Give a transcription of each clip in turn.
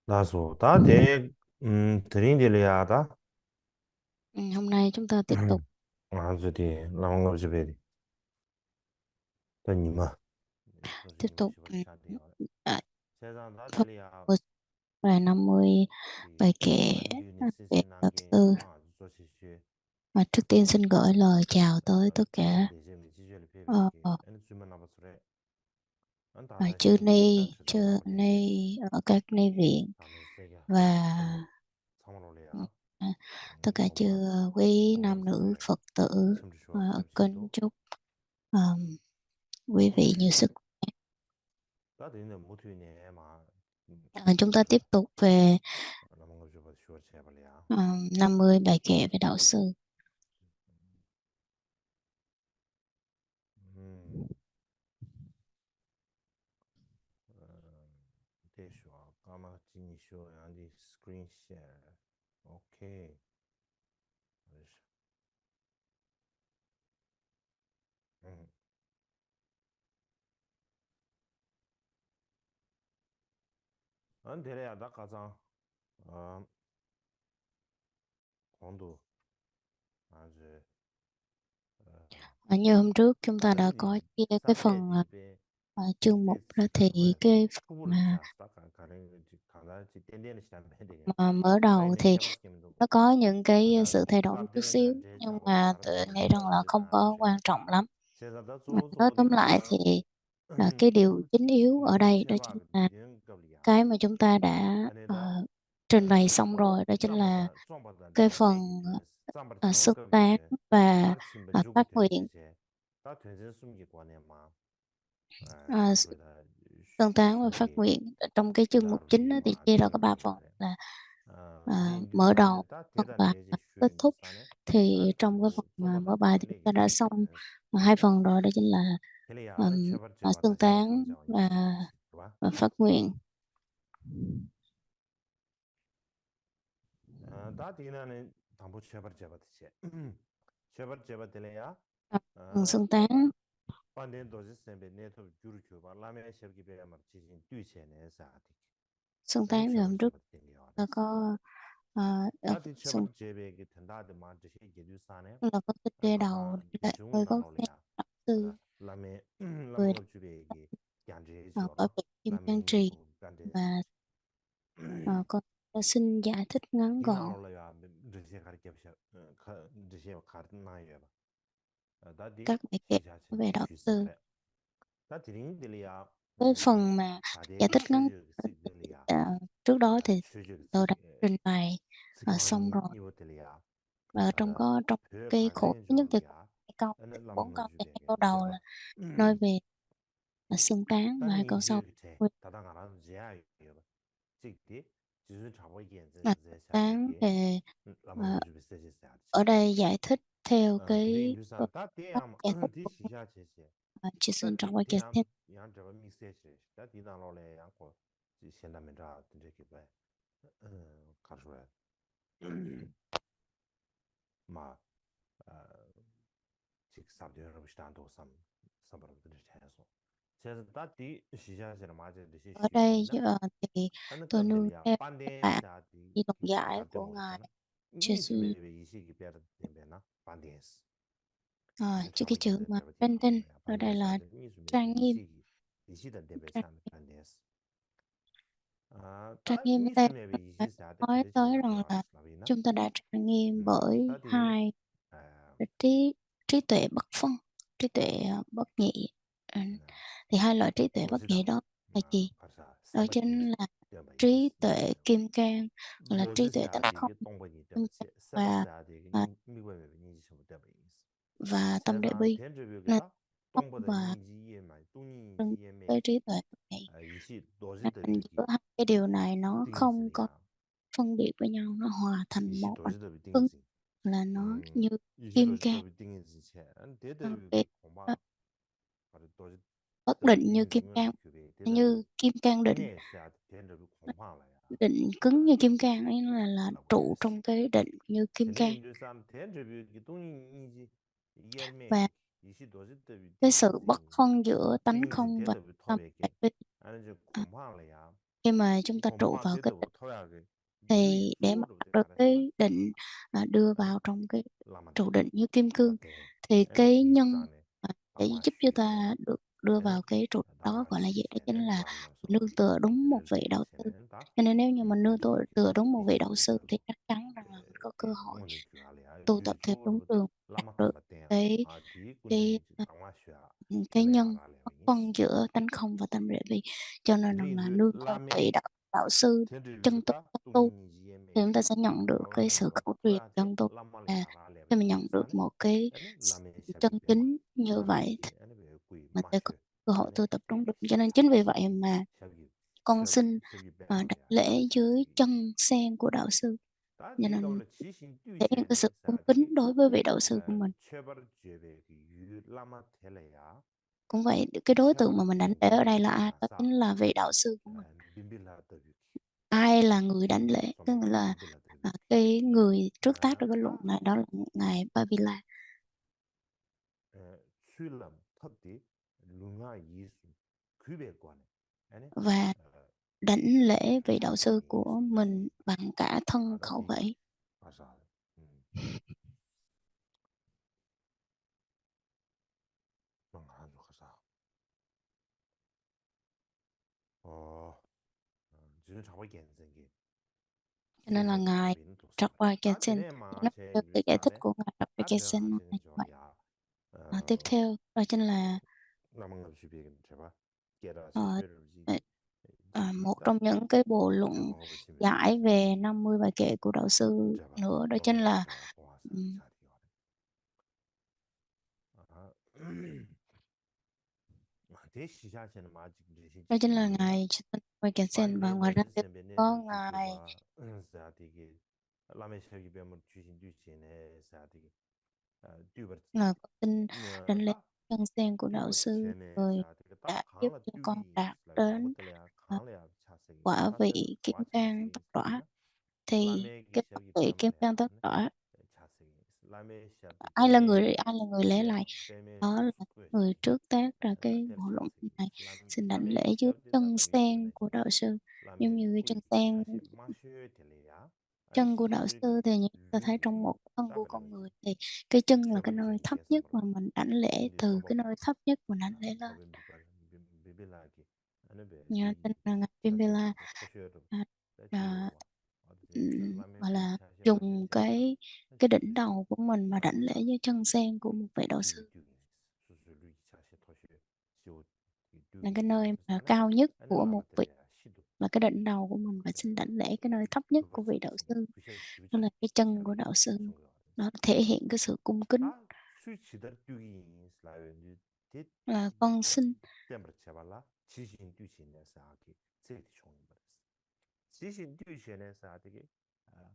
Naso, ta de trindeliya da. Hôm nay chúng ta tiếp tục Azu de lamangab jibedi. Ta nima. tiếp Soji nima tục shivar cha de ya. à, Sedan da phần deliya bài 50 di bài kệ andu ni về sisi đạo nange sư. so shi shi. Và trước tiên xin gửi lời chào tới Asa tất cả deje mi jije le pebe ờ, ge. ờ, Ani zuma na basure. Anta ờ, da chư shimbe da ni chida chư labo le. ni ở các ni viện Ta me sega. và Samalo le ừ, ya. tất cả chư Gomba. quý Gomba nam nữ basure. Phật tử Chimri shuwa chim kính shido. chúc ờ, quý vị nhiều sức khỏe. Ta de ne mutu ne ma. Chúng ta tiếp tục về Lamangab jibedi shivar cha bale ya. 50 bài kệ về đạo sư. 대쇼 까마 지니쇼 양디 스크린 쉐어 오케이 알았어 응 안데레야 나 가자 어 공도 아주 Như hôm trước chúng ta đã 아니 có chia cái phần 사페디베 chương mục đó, thì 그거 cái phần 후보를 mà 짰다 가는 가다지 땡땡이 시간 되게 mở đầu 사이네 thì 샤바스키면도 nó có những cái 가다 sự thay đổi một chút 갑데는 xíu, 간제 nhưng 잡아 mà 가르 tôi nghĩ rằng 가르다 là không 주제다 có 주제 quan trọng lắm. 제가 다 Nói tóm 조조디 lại thì 가자 là cái điều chính yếu ở 담보 đây đó chính 제발 là 영겁이야 cái mà chúng ta đã 아니다 trình bày xong rồi, đó chính là 좀 받아 cái 내게 phần 쌈바를 xưng 태워가 tán 비제 và 가르침 번 주고 phát 되게 nguyện. 되제 다 되는 숨기 관에 막 À, 그러다 xưng tán và phát 슈기 nguyện trong cái chương mục chính 다루디 đó thì 막 chia ra có 되는 3 phần 거래 là 네 mở 뉴스에 đầu, 다 phần 대단 và 되지 kết 슈에 thúc. 뉴스안에 Thì trong cái 다그 phần 좀 받아 mở bài thì chúng ta 디스플레이게 đã 되게 xong 되는 2 phần rồi, đó chính là 텔레야 제발 제발 xưng 제발 tán 제발 và, 이제 봐 phát nguyện. 다 디나는 담보 제발 제발 되지 제발 제발 텔레야 Phần xưng tán. 반대 도시 셈베 네트 규르큐 발라메 셔기 베야마 지진 뒤체네 사티 Xưng 아니 tán thì 셔버 hôm trước 셔버 là 땡겨라스 có 다티 xưng 셔버 제베기 된다데 만지시 게두사네 là có cái đề đầu 가자 là 중을 người có cái 나올이야 đạo sư, 라 라메 người 라망업 주베기 간제 có 줘라 việc kim 라메 cang trì, 니고 간데스 và con xin giải thích ngắn gọn. 디나올이야 드세 가르케셔 드세 가르나요 다디 Các bài kệ 시자체 về đạo sư. 쉬스브레 다디링들이야 Cái phần mà giải 다데 thích ngắn 슈즈 시들이야 trước đó thì 슈즈 tôi đã 시 trình bày xong 스강니 rồi. 니오텔이야 Và 가다 trong 그 cái khổ 가정의 nhất thì có 조리야 hai câu, 나는 4 câu 라망을 thì hai 주베게 câu đầu 제발 là nói về là xưng tán, và hai 다니 câu sau 이제 제 là 다당 안 하는 제야 이거 직디 지수 잡고 이게 이제 tán 샤디기 thì ờ, 라망을 주베 세제스야 ở đây giải thích theo 그래 cái 인도산 다 cách 대야 giải thích 디 của 시샤 제세 chư Sơn 다 Trọng và chư 대야 Thiên. 양 잡아 미세시 다 디나로래 양고 현담면자 이렇게 봐 가르쳐 마 직 sabdiyarab shtando sabarabdri chayaso chayasa ta ti shishasira maja dishi Ở shwe đây ina ana tôi nương kabdaliya theo các panden bạn sa ti đi đồng giải kabde của ngài mongchana Jesus. bebe ishi ki pyar tembe na pandens Chứ cái chaba chữ gyata mà jabati trên na tinh ya ở đây pandens sa là ti bebe trang nghiêm. ishi da tembe trang, san pandens trang ta nghiêm ở đây bebe là ishi sa ti nói kade tới chaba rằng yo là aras labina chúng ta đã trang nghiêm bởi ta ti hai trí trí tuệ bất phân, trí tuệ bất nhị. Ừ. Thì hai loại trí tuệ bất nhị 도시다 đó là gì? 가서 Đó 사바티 chính là 되어 trí 있는 tuệ kim cang, hoặc là trí tuệ tánh 로즈사 không, 되게 동반이 되어 kim cang và 사바사 되게 à, 미국의 니지 되어 있어 và tâm đại 세상 bi, nên 텐저뷰가 không 동보다 và 니지에 말 trân 뚱니지에 매 cái trí tuệ bất nhị. 이시 도시 Nên giữa 더비기 hai cái điều này nó không có 띵스리아 phân biệt với nhau, nó hòa thành 이시 một ảnh 도시 더비 ứng, 띵스 là nó như 이시 kim 도시 cang, 더비 띵스 체 nó 대더비기 ờ, 공방 바로 도시 bất 더비 định như 띵스 kim cang, 교배 대더비 như kim cang định. 이네스야 텐저뷰 공방라야 Định cứng như kim cang ấy là trụ trong cái định như kim 전에 cang. 인도산 대저뷰 동이지 이열매 Và 이시 도시도 cái sự bất 띵지 phân giữa tánh 띵지 không và 대도 tâm đại 토베게 bi 아니 저 à, 공방을야 khi mà chúng ta trụ 공부만 vào cái 돼도 định, 토약의 유의 thì để mà 수요로 đạt 돼 được 가르쳐. cái định đưa 아니 vào trong cái trụ 라만데 định như kim cương, 라테 thì 아니 cái nhân 디스안에 để giúp cho 아마슈에 ta được đưa 아니 vào cái trụ đó gọi là gì? Đó chính 나마시시네 là 라면서 nương tựa đúng một vị đạo sư. 렐르테시네다 Cho nên nếu như mà nương tựa 유유유기 tựa đúng một vị đạo sư thì 이시기별로 chắc chắn rằng là mình có cơ hội 오늘 교할이야 tu tập theo đúng 유쇼로 đường, đạt được 라마함바 땡 cái 아디 cái 군데는 아마슈야 cái nhân 텔레야라레 bất 인스 phân giữa tánh không và tánh rễ bi. Cho nên rằng là 드린드 nương theo vị 라메 đạo sư chân tu 젠드르르다 tu thì 뚱이지에메 chúng ta sẽ nhận được cái sự 라마함바 khẩu truyền 토야테 chân tu. Và 라말레야라레 khi mà nhận được 인스타네 một cái 아니 라메 chân 샤비 베마 chính như vậy thì 라메게 아니 왜 구이 mình sẽ có 마셔 cơ hội 아니 tu tập đúng 데 đường. Cho nên chính vì vậy 샤비 mà 샤비 con xin 샤비 đảnh 베마야 lễ dưới 차차세기 chân sen của đạo sư, 다 cho 닌다 nên 원래 지신 thể hiện cái sự 뛰셔네 cung kính 사디기 đối với vị đạo sư của mình. 체바르 제베 유 라마 텔레야 Cũng vậy, cái đối tượng mà 체바르 mình đảnh lễ ở 젠게 đây là ai? Đó 마사 chính là vị đạo sư của mình. 빈빌라 더비 Ai là người đảnh 빈빌라 lễ? Tức 소마가 là 빈빌라 더비 cái người trước tác được cái luận 다 này đó là ngài Bavila. 수일람 턱디 룽아 이수 규백관에 아니 Và đảnh lễ vị đạo sư 샤기 của mình 인스베스입니다. bằng cả thân khẩu 아다디 vậy. 가사 망하죠 가사 어 지금 잡아 괜찮게 Cho nên là 세세기 ngài 준비는 됐습니다. Trapwa 다 Ketsin, 되네마 nó 제 theo sự giải thích 리스안에 của ngài Trapwa 다 Ketsin là 들어가시는 như vậy. 저야 Tiếp theo đó chính là 남은 것 주비에 제가 깨라 ờ, 세배를 ờ, một 지기다 trong những cái bộ luận 저방어 보시면 giải về 50 bài kệ của đạo sư 제가 nữa, đó chính là 로메르다 고아사 ừm, 자리요. 아 대시샤시는 아직 đó chính là 리시지기 ngài Trapwa Ketsin. Và ngoài ra 관례벌 thì có 선배네도 ngài 주교와 사디기 라메샤기 뱀을 주신 뒤지네 사디기 듀버 con xin đảnh lễ 딱 chân sen của đạo 듀버 sư, 체네 người 사디기 딱 đã giúp 강라 cho con 듀기 đạt 슬라 đến 자고들야 ờ, 강라야 차세기 quả 차세는 vị kim 와 cang 차세기 tất tỏa. 있으나 Thì 라메기 cái quả 샤기 vị kim cang tất 뱀말이야 tỏa, 차세기 라메 샤비 ai là người lấy 뱀에 lại? 뱀에 Đó là người 스쿠에시 trước tác ra cái 라텔 bộ luận 차세기 này. Xin đảnh lễ 라메기 dưới 샤비다 chân 더비 sen 주네 của đạo sư. Giống 라메 như cái chân 꾸이 sen, 차시 마셔야 될래야 아니 chân của đạo 시실비 sư thì như ta thấy 류비 trong một thân của con 따그라면서 người, thì cái chân là cái 체벌 nơi thấp 젠게서 nhất 물어 mà mình đảnh lễ, 딘디 từ cái 소복 nơi thấp nhất mình đảnh lễ lên. 법에 미빌라기 아니 배 Nhờ 제기 tin là ngài 차세기 Pimpila 토시어로 à, à, 지요와 어디 라메 gọi 꾸이 là 차시 마셔야 dùng 될래야 cái đỉnh 차세기 đầu của mình mà đảnh lễ 아고사 với chân sen của một vị đạo 지위 sư, 듀기 수수루기 차시 토시 지오 là 듀기 cái nơi mà 사네 cao nhất 아니 của một vị, 라마텔레야 시도 là cái đỉnh đầu của mình, và xin đảnh lễ cái nơi thấp nhất của vị đạo 그버스기 sư, 부셔 đó 지우지 là cái chân của 샤비 đạo sư. 송거 Nó thể hiện cái sự cung kính. 다 스위치들 듀기 슬라요 디 Con xin 템버 쳐발라 지신 듀시네 사기 세티 총이 버렸어 지신 듀시네 사디기 더라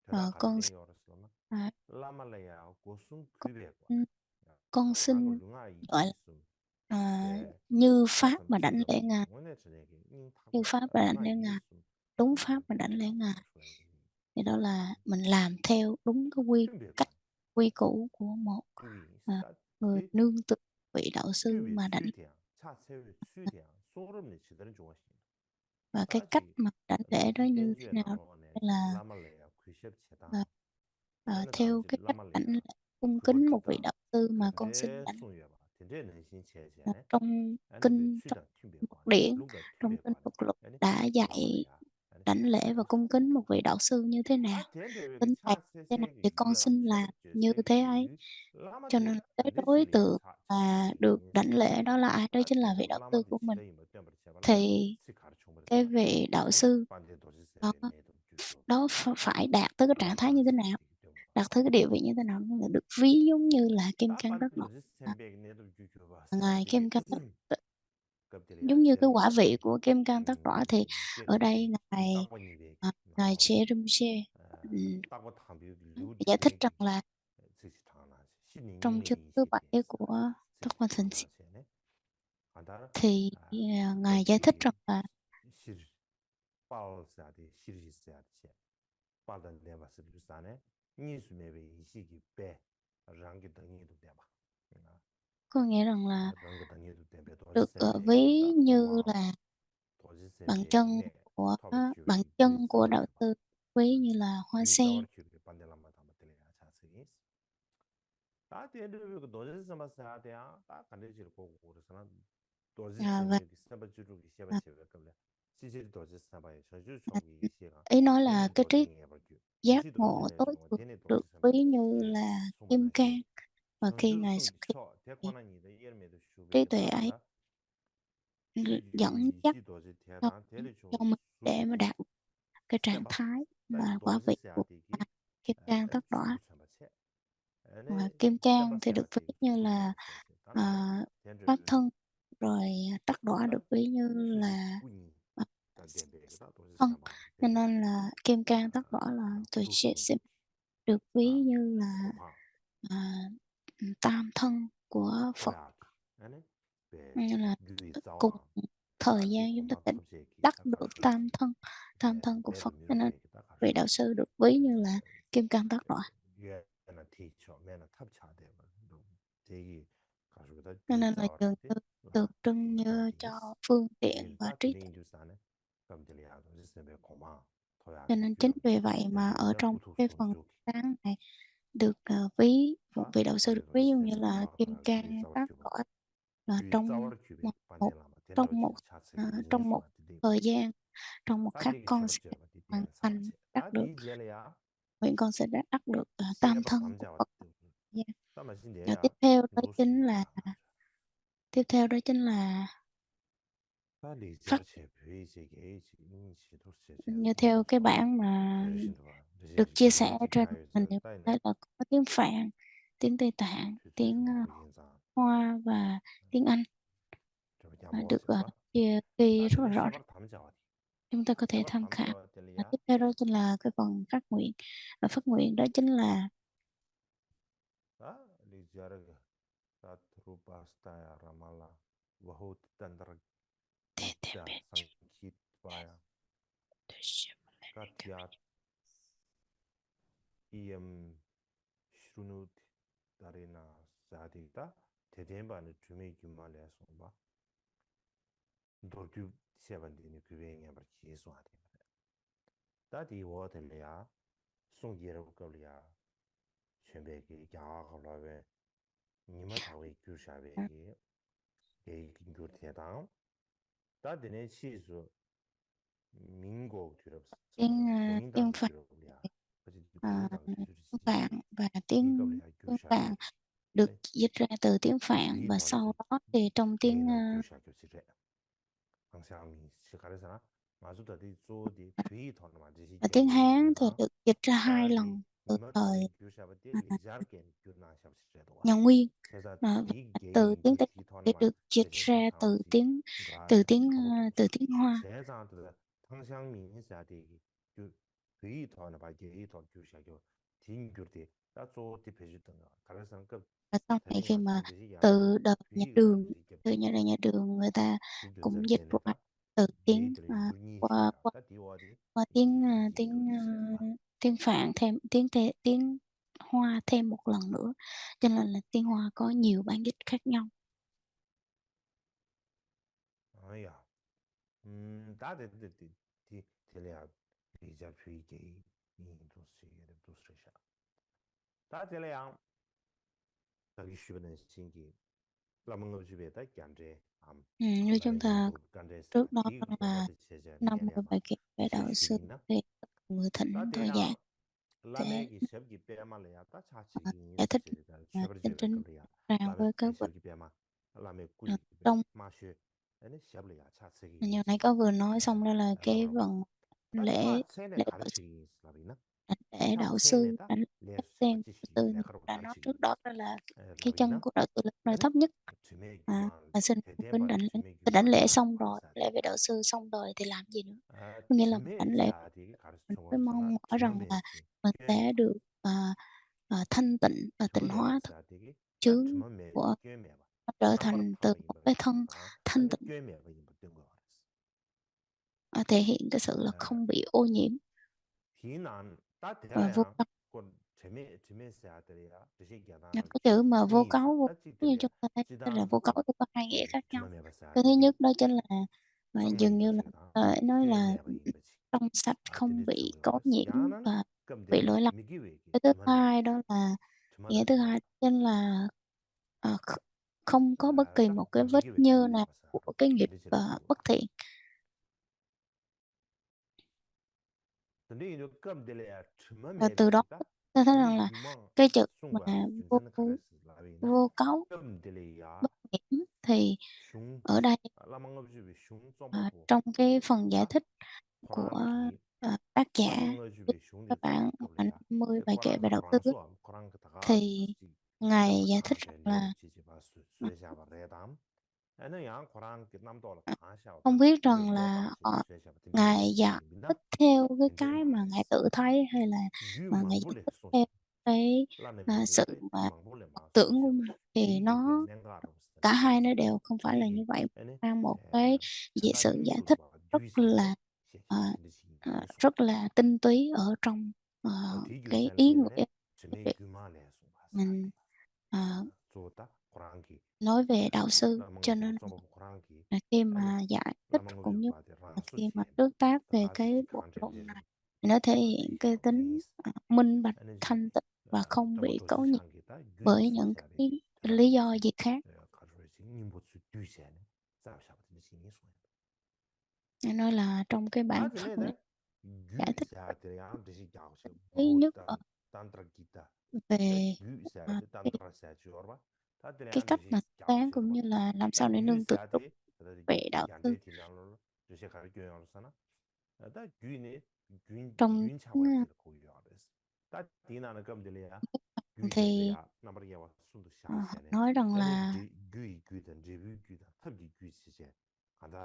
ờ, con 간땡이 어렸으나 à, 라말레야 고순 con, 귀베 con 가고 xin 룽아 gọi là 이스숨 à, 데 như pháp 따섬 mà đảnh lễ 치섬 ngài, 원에 저녁에 như 타고 pháp mà đảnh 룽아 lễ ngài, 이스숨 đúng 아니 pháp mà đảnh lễ 빈빌라 ngài. 고슬라 Thì đó là mình làm theo đúng cái cách 튜베관 quy củ của một 뚜기 à, 스타 người 디 nương tựa vị đạo sư 튜베 mà đảnh. 수이디야 차 세우 수이디야 소름네 지들은 좋아하시네 Và cái cách 따지 mà đảnh lễ đó như thế 겐주에 nào? 나로네 Đây là 라말레야 귀셰 체다 à, 나는 theo 단지 cái cách đảnh 라말레야 lễ cung 그걸 kính một vị 듣다 đạo sư mà con xin 근데 đảnh 숭여봐 근데 내신 체제네 trong 아니 왜 kinh, trong 수이다 một 튜베관에 điển, 룽가 trong kinh 튜베관에 Phật luật 아니 đã dạy 라말레야 아니 đảnh lễ và cung kính một vị đạo sư như thế nào, 다 되는데 왜 tính thầy 차 như thế nào, 세세기 thì con 유야 xin làm 체벌 như 제세기 thế ấy. 유 Cho 라마테 nên cái đối 리틀리야 tượng 차 mà 세기 được 인스 đảnh lễ đó là ai? Đó chính là 아테 vị đạo sư 라마데 của mình. 지더이 뭐 때문에 제발라 Thì 시 가르쳐 cái 버렸어 vị đạo 아니 sư 반대 도시 đó, 세베 내도 주쇼 phải đạt tới cái trạng thái như thế 라마세 nào, 되기 때문에 đạt tới cái địa vị như thế nào, là được ví giống như là kim 다 cang 반대 đất nọ. 도시 À, 셈베 내도 주쇼 봤어 ngài 되게 kim cang đất 급들이야 giống như cái 제로 quả vị của kim cang tắc đỏ, thì ở đây 깨끗이 ngài 딱원이 베기 ngài 나로네 Che Rimshe 딱원 탐비 류 giải thích rằng 되기 là 즉시 당하나지 신인이 trong chương thứ bảy 인식되었어 của Tắc 즉시 Quan Thiền Xí, 당하나지네 간다 thì ngài giải thích 급들이 rằng là 실 빠울사디 시리시스야지 빠단 내바스 비슷하네 니수메베 이시기 빼 랑기 등이도 대봐 có nghĩa rằng là 랑기 등이도 대be 도지 được 셈베 ví 기다 như 와 là 도지 bằng sembe chân ne của toba kyubi bằng gui chân của đạo zawar ba sư quý như là hoa gui sen. zawar kyubi pande lama tama tele ya cha se ta te de ko doje sama sa te ya ta kande jir ko ko sana doje Và sembe ki samba juru ki sheba à, chebe kable si jir doje samba ya shaju chogi yi shega ý nói là tene cái doje trí nge ba kyu giác shi doje ngộ le tối chongo thượng tene được doje samba ví như je là suma kim na she cang, và khi shaju ngài sung xuất gi hiện cho te thì kwana ni de yer me de shube trí ge tuệ ba ấy da shi ju dẫn yi dắt ji doje te cho, da tele cho cho mình để su mà đạt cái trạng seba thái ta là quả doje vị se của ati ki kim cang tất sugu đọa. samba che ene Và kim samba cang thì se được ví ati như sugu là samba se se ta à, na le ten pháp de thân, rồi tắc đọa ta được ví như su ji là ku ni à, ta de be ga ta doje thân, samba cho de nên là kim cang tắc đọa là tôi du sung sẽ ju được ví ta như là khoma à, tam thân của Phật, khoya ki ene be như là gui cùng zawa thời ta di gian chúng ta khoma sẽ thab je ki đắc ta ka được shu tam thân của de Phật, de mi cho ro nên be ki ta ka vị shu đạo sư được ví như là kim cang tắc đọa. yue na ti cho me na thab cha de ba do de gi ka shu da Cho gui nên là zawa dường de như la tượng trưng la da như di cho phương tiện yin và ta trí tene tuệ. indu sa ne kam de ya do se be khoma thoya Cho ki nên gyu chính ro vì vậy de mà de ở da trong gu tu cái sung phần ju ki sáng này được ví một ta vị đạo sư ka được de do ví dụ se như be là khoma kim thoya gui cang zawa tắc ki ba đọa, và gui trong zawa ki be một, pan một de la ma ten do trong ji một ya cha se ge yin trong su một ma de thời gian, trong một ta khắc de gi con shebar sẽ je ba di hoàn den sa ba thành che đắc ta được, di je le ya nguyện con sẽ đắc được tam shebar thân tam của ja wa Phật. de Dạ. ta ma sin de Và ya do shi ya la ga tiếp theo đó chính là ta li phát, jar che phe je ge ji ni chi do se je như de theo cái bản mà de shin ba de được ji chia ge sẻ ge ji trên ga ye mình je thì ta ne thấy là có tiếng Phạn, tiếng Tây Tạng, tu tu ju tiếng ma bu yin za Hoa và tiếng Anh je ba ya và bo được se ba chia ghi ta rất de là ne rõ ràng. shebar tam ja wa Chúng ta có thể shebar tham tam ja khảo. wa de le Và ya tiếp theo đó chính là cái phần phát nguyện. Và phát nguyện đó chính là ta li jar ge ta trupa sta ya ramala vahut tandra gita sankit vaya katyat iem shrunut darina sadita tedemba ne tume gyumale somba dorgu sevandi ne kuvenga bar cheso ati ta di wo de ya song yero ko ya chenbe ki ya ga we nima ta we gyu sha we ge gyu te da ta de ne chi su 민고 규럽 tiếng 삼바라 tiếng 고민당 Phạn, 규럽이야 그지 à, 고민당 tiếng 규럽이지 Phạn và tiếng 민가블이야 tiếng Phạn 규샤베 được dịch ra từ tiếng Phạn, và sau 비턴에서 đó thì trong tiếng 개인당 규샤 교시래 항상 시가르잖아 마주다디 조디 비턴 맞지 và tiếng Hán thì 개인당 được dịch ra hai 다디 lần từ thời 니마타웨 규샤바디 à, 리자르겐 규나 샵시래도와 nhà Nguyên. 그래서 Và 디 từ 개인 tiếng 규 Tây thì 비턴만 được dịch 대신 ra từ 상상하지 tiếng 가 từ 가보고시 tiếng Hoa. 제자들 탕상민사디 그 비턴 바 개이터 규샤교 딩규르디 따조 디페주던가 가르상 그 Và sau này khi 대딩아 mà 상대시 야디 từ đời nhà 비가 Đường, từ 디게베 nhà Đường người ta 딩규저 cũng dịch qua 겐레다 từ tiếng 예들이 qua, 유니시다 qua, 따디와디 qua tiếng tiếng Phạn, thêm tiếng Hoa thêm một lần nữa, cho nên là tiếng Hoa có nhiều bản dịch khác nhau. 아야 따데데 디 텔레아 리자 퓨이게 인도시에 도스레샤 따텔레야 자기 주변의 신기 라문거 주베다 간제 암 Như chúng 라베 ta 인도 간제사 trước đó 디 là 도바데 제제 năm mươi 미겔야바 bài kệ về đạo sư 시슈리나 về người thỉnh thôi giảng 따데나 sẽ 라메기 셉기 빼말이야 따 차치기 giải thích 인도시에다 chương 쉐버제베 trình 걸리야 ra 라메 với các vị. 셉기 빼마 라메 Ờ, 꾸이 trong 마쉐 아니 쉐블이야 차치기 như 인지 nãy có vừa nói xong đó là cái 라브라바 phần 따차 lễ 체네 lễ đạo sư, 가르치기 라비나 lễ 차 đạo sư, 체네다 đánh 레스 sen đạo 샤바치시 sư, như 레카로 đã nói 가르치기 trước đó, đó là cái chân 라비나 của đạo sư là nơi 아니 thấp nhất. 주메 규만 Và xin kính 대대반 đảnh lễ. 주메 Đảnh lễ 규만이야 xong rồi, lễ 사디 về đạo sư xong rồi thì làm gì nữa? 아 Có nghĩa là mình đảnh 주메 lễ, 사디 가르치 mình mới 총어서나 mong mỏi rằng là 주머메지 mình sẽ 꿰메바 được thanh tịnh và tịnh 주머메바 hóa 사디기 다 chướng 주머메지 của 꿰메바 trở 샴바르 thành từ 타바 một 임바 cái thân 아 thanh 아니 tịnh, 꿰메바 임바 된거 알았어 thể hiện cái sự là không bị ô nhiễm 비난 다 và vô 되려야 cấu. 그 재미 사들이야 뜻이 Và 게다나 cái chữ mà vô 니사 cấu 따지 như 되려 chúng ta thấy là 지단 vô cấu thì có hai nghĩa khác nhau. 주머메바 Cái thứ 사디기 nhất đó chính là và Some dường nông như bà là chế thang nói tùy là lẹ bà yin bà chi. trong sạch, không Tēnī bị tsukwa có yōres. nhiễm Yāng nāna và gām bị tēlē lỗi lầm. mī gī wē Cái kī thứ tīmā lē hai sōng. đó là Tīmā nghĩa lē thứ sōng hai bā. trên là không có bất kỳ Tā một cái mī vết gī wē nhơ kī nào bā sā. của cái nghiệp Tēnī chē lē kī wā. bất thiện. Tēnī yō gām tēlē yā tīmā Và mē từ bē đó kī tā. ta thấy Tēnī rằng là gyū māng cái chữ sōng mà bā gyū vô zēn khā rē sī lā bē nā. vô cấu Gām tēlē yā bất nhiễm thì shūng. ở đây Lā māng ngā bī shūng zōng bā bō. trong cái phần giải Tā thích của Khurāng kī. tác giả Lā māng ngā giúp bī shūng các dē zōng bạn bā gām lē ở yā. 50 Tē bài kệ Khurāng về kā đầu tư Khurāng sō Khurāng kā tā gā thì ngài giải thích rằng lē là chī chī bā sui xā bā rē đám. Nā yāng Khurāng kī nām tō lā kāng xā bā. không biết Nā yō rằng lō là bāng xī bī sui xā bā. Tēn tē ngài lē xī giải kī bī nā. thích theo cái Tēn tē cái mā mà rē ngài sī. tự thấy hay là Gyū ngài māng bō giải lē thích sōng theo xā. cái Lā nā mī sự kī tā gyū mà māng bō lē mā tưởng sōng của xā bā. mình thì Dī kī bē nó nēng gā rō sā. cả hai nó đều không phải Dī là kī như vậy. nē Sang một cái chāngā sự gyū giải chū thích bā rất gyū xā dē là xē ờ, xā tēn tē xī yī sōng. rất là tinh túy ở trong Tī gyū cái xā ý lē lē nghĩa chī nē để gyū mā lē sōng bā sā. mình ờ, Zō tā Khurāng kī. nói về đạo sư, Lā māng cho ngā chī bī nên tsōng bā Khurāng kī. là khi mà giải Lā thích māng ngā cũng chī như bā tē là rāng sū khi chī mà yī. tương tác Tā về ngā chī cái kī bộ kāng chēn luận chē này rī. thì nó thể Tā hiện tī cái kāng bē tính yī sā. minh bạch, Nā jī thanh tịnh và không tāmbā bị tō có shī nhiễm shāng kī tā gyū yī bởi sū những xā rī. cái Tā rā lý tī do sī gì khác. kā rō rī sī ngī mbō tsū tū xā nē. Sā bā shā bā tī nī sī ngī sōng. Nên nói là trong cái Tā bản tī nē phần tā này gyū giải thích xā tē yāng tī shī gyāg shī lý nhất Bhūtān, ở Tantra Gita. Tā về gyū xā tē cái, Tantra xā chī yor bā. Tā tī cái yāng tī cách shī mà gyāg sáng shī yor cũng bā. như là làm Tā sao để gyū nương tựa xā đúng tē về đạo gyāng sư tē tī nāng lō tī shī khā rī gyō yor sā na. Tā gyū nē trong gyūn chā wā tī rī kō yor bā. Tā tī nā nā gām tī lī yā gyū tē lī thì yā nā mā rī yā wā sūn tū ờ, shā xā nē. nói rằng Tā nē là gyū yī gyū tā, jē bī gyū tā, tā bī gyū chī chē. Kā tā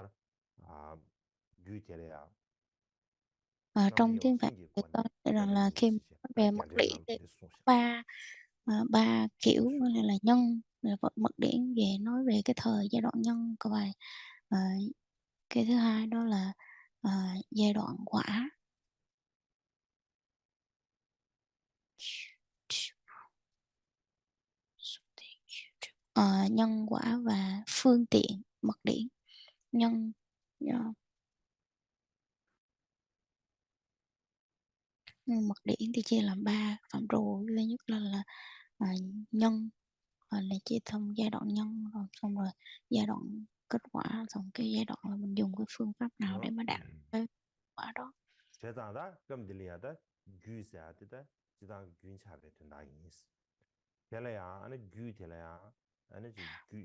gyū tē lī yā nā mā rī trong yā wā tiếng Phạn sūn jī thì kua có nē. rằng Tā là gyū khi mà chī chē. nói Tā về gyāng mật tē điển nā thì tī sūn shā. ba ba kiểu Sūn shā. là nhân là vật mật điển về nói về cái thời giai đoạn nhân của bài. Ờ, cái thứ hai đó là giai đoạn quả. Nhân quả và phương tiện mật điển. Nhân mật điển thì chia làm 3 phạm trù. Thứ nhất là nhân là chia thông giai đoạn nhân, rồi xong rồi giai đoạn kết quả, xong cái giai đoạn là mình dùng cái phương pháp nào để mà đạt cái kết quả đó. Chē tāng tā gām tī lī yā tā gyū xā tī tā jī tāng gyūn chā bē tū nā yī sī. Tē lī yā anā gyū tē lī yā anā jī gyū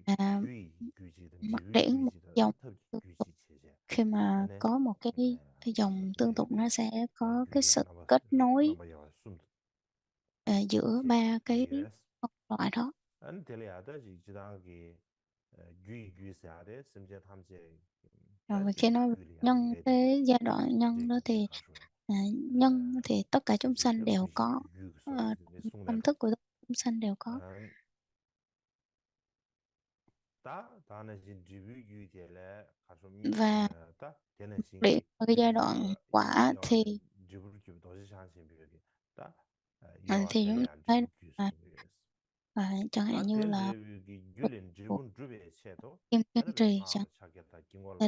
yī gyū jī tā, Mật jī bī điển gyū một jī tā, dòng tā tương gyū tục. jī chē chē. Khi mà Anā có một cái dòng tương tục nó sẽ có cái sự kết nā nối bā yā wā sūn giữa ba cái phân loại đó. Anā tē lī yā tā jī tāng kī gyū yī gyū xā tē sim chē tham chē Rồi tā và jī khi nói gyū lī yā rī nhân, bē tē cái giai đoạn nhân jē đó kī jē thì kā shū nhân thì tất cả tē chúng jī sanh tā đều gyū jī có, gyū kī sō rī nē sūng lē tâm tō. thức của tất cả chúng sanh đều có. Tā nā jī jī bī gyū tē lē kā shū Và tā tē nā xīn điện kī ở cái giai đoạn quả thì jī bū rī kī bī tō shī shāng xīn bī yō kī tā yā wā thì tē chúng lē ta yā jī thấy bī gyū là sū bī yō sī. chẳng Tā hạn như tēn là tē bī kī gyū đức lēn jī của būn rū bē chē tō Kim Cang anā bē Trì ngā chẳng rā chā kē tā kī ngō là lā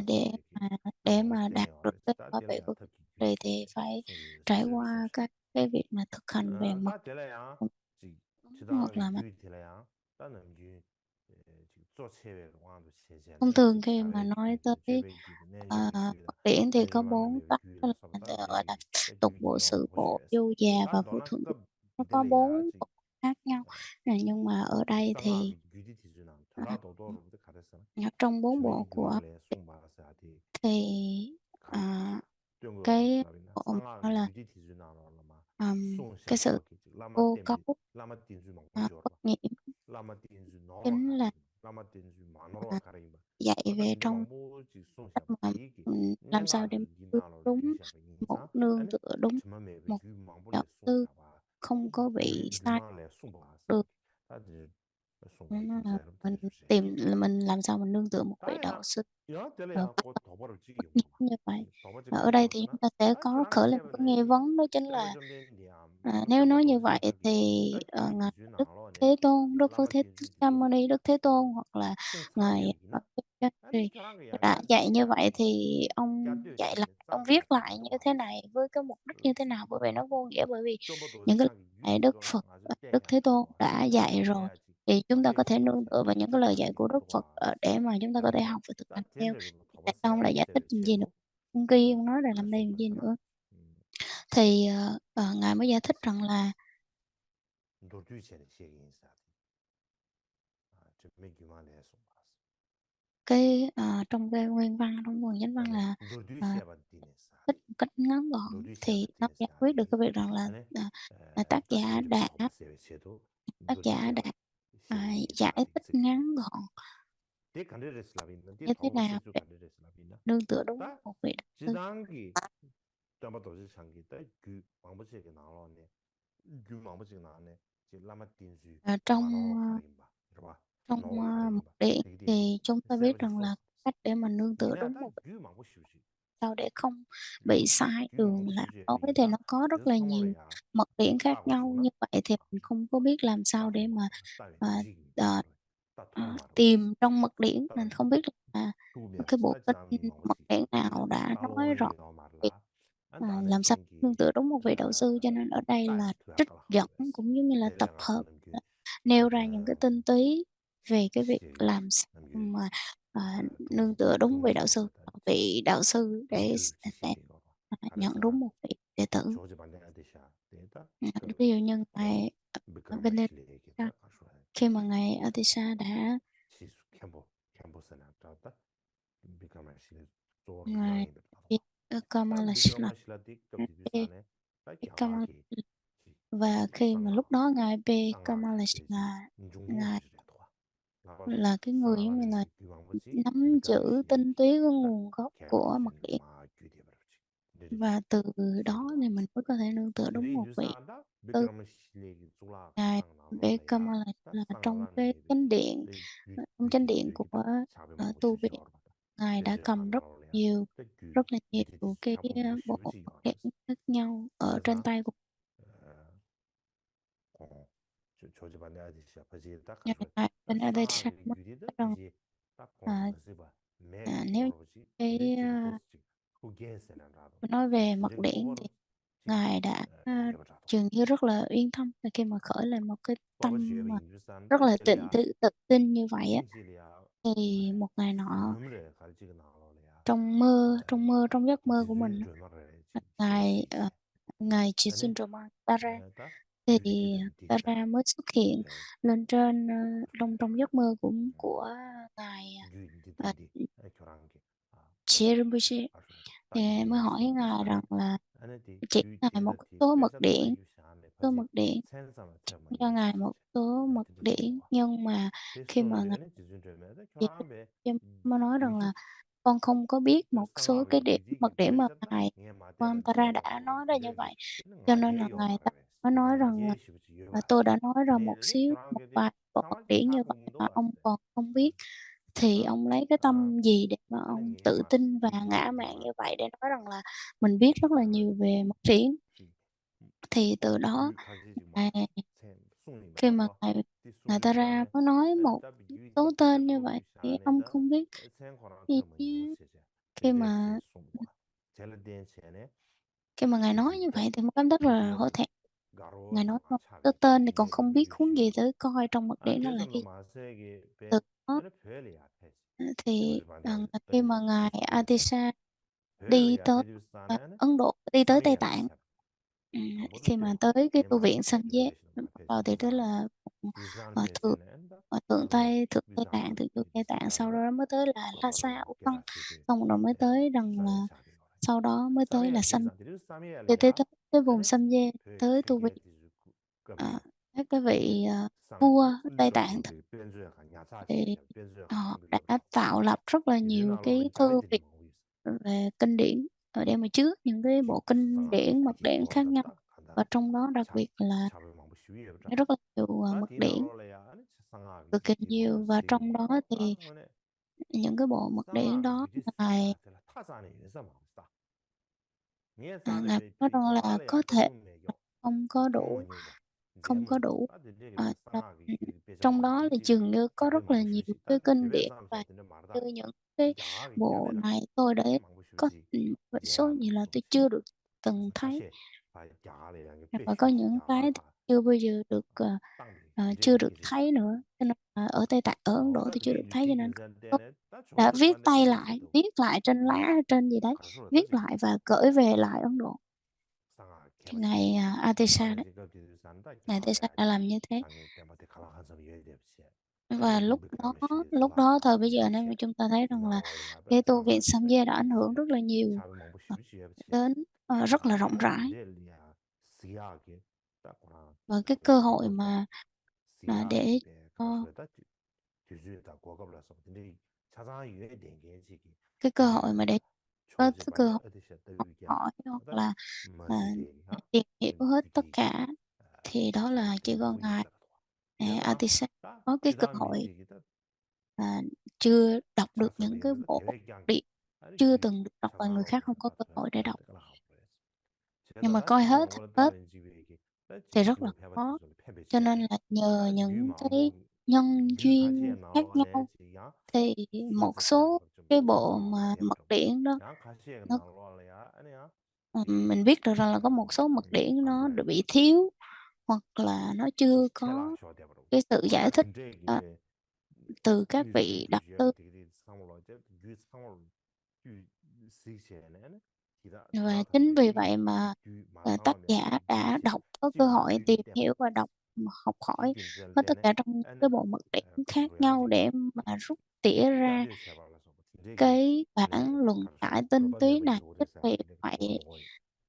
sā bē kī tā để ngō mà sī tēn đạt yō được rē sī kết tā quả tē về lē yā ước tā kī gyū trì chē thì chē phải sūng kī yō sī trải bē sūng qua shā. cái việc mà thực hành về Tā mặt tē lē yā jī jī tā hoặc kī là gyū tē lē yā tā nā gyū jī tsō chē bē wā ngā tō chē chē thông nē thường jī khi chā mà bē nói gyū tā chē tới bē gyū tā nē yō bē gyū tā điển thì nē có yō bā nā 4 mē bē cách gyū đó tā sā bā là tā jē gọi bē là tā tục gyū kī bộ, ngō sự bō shī bộ, bē sī. vô già Tā và tō vô nā thượng. gāb Nó tē có lē yā 4 jī bộ khác nhau. Nhưng mà ở đây sā ngā thì kī gyū tī tī sū nā tā à, lā tō tō rō bē tā kā tā sā trong 4 chī bē bộ kī gyū của māng lē sūng bā sā tī thì kā rō sī. Tēng gō cái lā bē nā bộ sā mà ngā nói kī là gyū tī tī sū nā rō lā mā sūng cái shā sự chā kī chī vô cấu lā mā tēn sū māng bō chī wā bất rā nhiễm lā mā tēn sū nō rō chính kā rā là yī lā mā tēn sū mā nō rō kā rā yī bā dạy wā tā về tī tā trong māng bō chī sūng cách shā bā mà tī kī nē làm ngā sao để kī mà yī nương nā rō đúng gyū shā bā yī một sā nương anē tựa đúng chī mā mē bē một gyū māng bō lē đạo sūng sư, shā bā không có bị gyū sai māng lē sūng bā sā được. tā tī sūng bā Nó gyū là tsā rō tā mình tī shū shē tìm là mình làm sao mình nương tựa một tā vị yā nā đạo sư yā tē lē yā cách kō tō bā rō chī kī yō nhất mā như vậy. tō bā chī Và kā ở rā đây yō thì sā chúng na ta sẽ tā có kī rāng khởi kī lên chē một bā cái nā nghi yī vấn, đó chính kē bā là chōm tēn dī yā nếu chē bā nói tō như shī vậy shāng kā kī thì tā gyū ngài tī sū nā Đức rō nē Thế Tôn, Đức lā Phật mā Thế tēn sū tī Sa sū Mâu Ni, Đức Thế Tôn hoặc là sūng sā bē ngài yō kī na thì 결한 게 đã 야단 dạy như 시야 vậy 봐. thì ông 갸드 dạy lại, 시네 ông 짬바도 viết lại 장기 như thế 왕고 있어. này với cái mục đích 그 như thế nào? Bởi vì nó vô nghĩa, bởi vì 좀버도 những cái 장기 lời Đức 유익을 Phật, 아주 Đức Thế 땡야지 Tôn 뭐. đã dạy rồi, 해야지. thì chúng ta 맞게 có thể nương 시비시야. tựa vào những cái lời dạy của Đức Phật 도와. để mà chúng ta có thể 그런데 học và thực 딱 hành theo. 젠더리고 Tại sao ông 가봤어야 lại giải thích 세대 làm gì nữa? 제도 Ông Ki ông nói rồi làm đây làm gì 송바스나 nữa? Thì Ngài mới giải thích rằng là 노르주이체는 시행이 있어야 좀 매기만 해 송바스. cái trong cái nguyên văn, trong phần chánh văn 아니 là 노르주이시야 받디네 thích 사디. một cách ngắn gọn 노르주이시야 thì nó 받디네 giải quyết được 사디. cái việc rằng là 아니 tác 딱 giả 젠더리고 đã 가봤어야 제도 tác giả 노르주이시야 đã 받 시행이 giải 사디. thích ngắn gọn 데 간데레슬라빈나 데 như thế 더버 nào 실수 để 간데레슬라빈나 nương tựa đúng 딱 một vị đạo sư. 지단기 담바도지 장기 딱그 왕부지에게 나오네 그 왕부지에 나오네 지 라마 딘수 Trong 마노 가림바 이러봐 trong 노 mật 가림바 điển 되게 thì chúng ta biết 세버지 rằng là 써 cách để mà nương tựa 니네 đúng 딱 một vị 그 왕부시우지 sao để không bị 그리고 sai 그 đường lạc 왕부시우지 lối, thì nó 여기다 có rất 그 là nhiều 성어야 mật điển khác 따고 nhau. 주나 Như vậy thì mình không có biết làm sao 딱 để mà 딸이 à, 움직임이 à, 바로 딱 통말로 tìm trong mật điển, mình 딱 không biết là 두면 cái bộ 지난 kinh mật 왕부지 điển nào đã nói rõ 따로이 너 việc 말라 안다네 làm sao nương 땡기 tựa đúng một vị đạo sư. Cho nên ở đây 딸 là trích 투약을 dẫn 하고 있어 cũng giống như là tập 내려가 hợp, 보는 그 nêu ra những cái tinh túy về cái việc 시력이 làm sao 남기 mà nương 동무 tựa đúng vị đạo sư, 동무시하고 vị đạo sư để 도주 지시리고 nhận 가르사 đúng một vị đệ tử. 조지 반대하듯이야 되다 Ví 그 dụ như ngài 미끄럼마실리 얘기다 가서 khi mà ngài Atisha đã 시수 캠보스나 따다 미끄럼마실리 조르 ngài 양이 됐다 đi 딱 Kamalashla 미끄럼마실라디 급디비사네 딱 Kamal, 야가기 và khi mà lúc 상하 đó ngài P 상하가 되지 Kamalashla 중국어 ngài 지레도 나가서 là cái người giống như là 상하가리지 귀왕부지 nắm giữ 미끄럼마실리 tinh túy cái 딱 nguồn gốc của mật 개발수는 điển, 막 규대버리지 내리지 và từ đó 세도 thì mình mới có thể nương tựa 근데 đúng một vị 인도사다 sư. 미끄럼마실리 쫄라 Ngài 가상 Bekama 나로래야 딱 là trong 상하라는 cái 집이 chánh điện, 내 trong chánh điện của 유디기다 샤베 tu 망고시우지 viện, 얼어봤다 Ngài đã 변주에 cầm 나로래야 딱 rất là nhiều 유디디 cái 샤베 bộ 망고시우지 mật điển 얼어봤어 khác nhau ở trên 그래서 tay của 조지반의 아저씨 아버지 딱 가서 Ngài. Bên Adesha 상하게 nói 유디다 rằng 이제 딱 à, 공부해서 봐 매기 nếu 얼어보지 cái 레지리 도스지 그게세는 나도 nói về mật 레지리 điển thì 꼬버로 Ngài đã 개발하도 dường như rất là yên tâm khi mà khởi lên một cái 아버지 tâm 왜 mà 인주산다 rất là 젤리야 tự tin như vậy á. 땡질이야 Thì 그래 một ngày nọ 숨을 가르치고 나오래야 trong giấc mơ của mình 지준 á, 전화를 ngài 지시지 ngài 아니 Jisundramar Tara 딱 thì 유리기들 Tara 뒤시라 mới xuất hiện 배 lên trên trong giấc mơ của ngài 유인디든디 교란기 아 Che Rinpoche, 아주 thì 딱 mới 이해할 수 hỏi ngài rằng 있으라네 là 아니디 chỉ ngài một 유디에다 디 số mật 뺏었다 điển, 유시안에 버지 센서만 cho 틀어먹는 ngài một 시키지 số mật 드디 điển, 와 nhưng mà khi mà ngài 베스톤레네 지준점에다 chỉ 교란배 mới nói rằng 유디 là con không có biết một số cái 상하베 điểm mật 유디기 điển mà 뺏었다 ngài 예 마테다 Mantara đã 땡겨가지고 nói ra như 기대기 vậy. 이는 Cho nên là 가게요 ngài ta 말아베 mới nói rằng là 가게 시부지 tôi 여봐지 đã nói ra một 내일에 xíu một 교란게디 vài bộ mật 상하지 điển như vậy 가공도 mà ông 왔대 còn không biết, thì 그래서 ông lấy cái 아 tâm gì để mà ông 아니 tự 예마 tin và ngã mạn 유디마 như vậy để nói rằng là mình biết rất là nhiều về mật điển. Thì từ đó 유 가지지 뭐 ngài, 송이 khi mà 말아봐 디 ngài ta ra 송유산에 có nói một 답이 số 유디 tên như vậy thì ông 뺏어들고 không biết 생활한 gì 틀면 요새제 khi 베베스에 mà 송과 젤라덴시에 ngài nói như 유디다 vậy thì một cảm rất là hổ 디어리 thẹn. Ngài nói 가로장 một 아차베 cái tên thì còn 네 không biết huống gì 유시오지 tới coi trong mật 아 điển đó là 그래서 cái 너 gì. 마세게 베 Từ đó 아니 별이 앞에 thì 조지반에 khi mà ngài 디스코레스 Atisha đi 별이 tới 앞에 디스타네 Ấn Độ, đi tới Tây 삼위 Tạng, 아차 담보도 khi mà 떼 tới cái tu 예마 viện Sanje, 디베레시는 bắt 앞에 đầu thì đó 디스타네 là 디스타네 thượng 베세네 엔다 상하에 thượng Tây Tạng, 위상도 thượng trụ Tây Tạng, sau 디스타네 đó mới tới là Lhasa, 꼬바로 Uttong, 게라시디 xong rồi mới tới rằng là 자비 거래 sau đó mới tới là 삼위에 Sanh, 디스타네 đi tới 삼위에야 tới cái vùng 아니 Sanje, 별 tới tu viện 체계 디스 급이야 các cái 아니 vị 상 vua Tây Tạng 리더기 되 변주야가 thì 야자시야 변주야가 họ đã 컴퓨터로 tạo lập rất là nhiều 디르나로로 cái thư 자리들이 viện 먹고 있어 về kinh điển ở đây mà chứa những cái bộ kinh 상하게 điển, mật 이렇게 điển khác nhau, 도와줬다 간다 và trong đó đặc 자 biệt là 잡을 방법 쉬위에 rất là nhiều 다 mật điển, 디나로래야 아니 상하게 cực kỳ 유디 nhiều, và 모스티 trong đó thì 딱 뭐네 những cái bộ mật điển 상하게 đó 유디 ngài 사야들 타산에 의해서 먹었다 니에 ngài 사르베 nói rằng là 피자래야 có thể 대중 매교 không có đủ 공원이고 không có đủ. 다 되게 Cho nên, 상하게 그 trong 배자고 đó thì 진짜 dường như có 자기 rất là 망고 nhiều 쉬우지 cái 다 kinh 되게 điển, 사람 và 사람들은 말다 như những cái 양하게 bộ 야매라 này tôi đã 되게 망고 có 쉬우지 một số 얘야 gì là 좀 tôi 쉬 chưa được từng 그래서 thấy, 가시 봐 야래랑 게 và có 배쉬지 những cái thì 야다 chưa bao giờ được 땅이 chưa 이제 được 계속 thấy nữa, cho nên ở Tây Tạng, ở Ấn Độ 어다 tôi chưa được 되게 thấy, cho nên 뉴스에 tôi 되네 다 đã 저도 viết 관대 tay lại, 어디서도 viết lại trên lá hay trên gì đấy, 가르쳐라 viết 다지 lại và gửi về lại Ấn Độ. 상하 Thì 개바시 ngài Atisa 나는 đấy, 지금 그 산다 ngài Atisa đã 야야지 làm như thế. 상해 때마다 갈라간 섬이 여야 됩시 Và 다시 lúc đó, 유백하면 시대 lúc 조다 đó thời bây giờ 제시 nên mà chúng ta thấy rằng là 이나라리가 cái tu viện 갈라간 Samye đã ảnh hưởng 되듯이 rất là nhiều 자비 뭐 ờ, 쉽지 yap지 đến rất là rộng 다 rãi, 딜레리아 시야게 딱구나 và cái 가서 cơ hội 고급다 mà 시야게 để 배 cho 가서 다 뒤주다 고급라서 근데 자산 유에 된게지 cái cơ hội mà để có 초지 cái cơ 반대 hội 어디서 또 học 이게 hỏi hoặc 다 là 마시데야 tìm hiểu hết tất 뒤기 cả, thì đó là chỉ có 망고 ngài 있어라 그래서 Atisa 다 có cái cơ 기다 hội 미지기다 chưa đọc được những cái 자서리에서 bộ 계획량 truyện 아니 chưa 그 từng được đọc và người khác 자산으로 không có cơ 다 hội để đọc, 때가 하고 그래서 nhưng 제가 mà 다 coi hết 지방으로 hết 다른 집에 얘기 다 thì rất là 기부 해봤을 khó. 때 Cho 패배지야 nên 돼. là nhờ 다 những cái 뉴망고 nhân 뉴 가시에 duyên khác 나로 nhau 해야지 thì một 수에서 số 때가 좀 cái bộ 첩상하고 mà mật 해야 좀. điển đó 야 가시에 nó 나로 할래야 아니야. mình biết được rằng là có một số mật điển nó 가수에 bị thiếu, hoặc là nó chưa 체라 có 쇼 돼버려. cái sự giải 어다 thích 근데 ờ, 이게 từ các 뉴스에 vị đạo 뒤지야 sư, 되게 상으로 이제 뉴 상으로 뒤 시세는 기다 và 기다 chính vì 탐제기 vậy mà 뒤 tác 마상하면 giả đã 뒤시 đọc có cơ 찌부 hội 뒤 tìm 때버려. hiểu và đọc học hỏi 이긴절 hết tất 때는 cả trong những cái 아니 bộ mật điển khác nhau 가수야지 để mà rút tỉa ra 다들 제발라서 되게 cái 아니 bản luận 가수 giải tinh túy 그바데바 này. 요리 Chính vì 사람들 내가 vậy 고고고이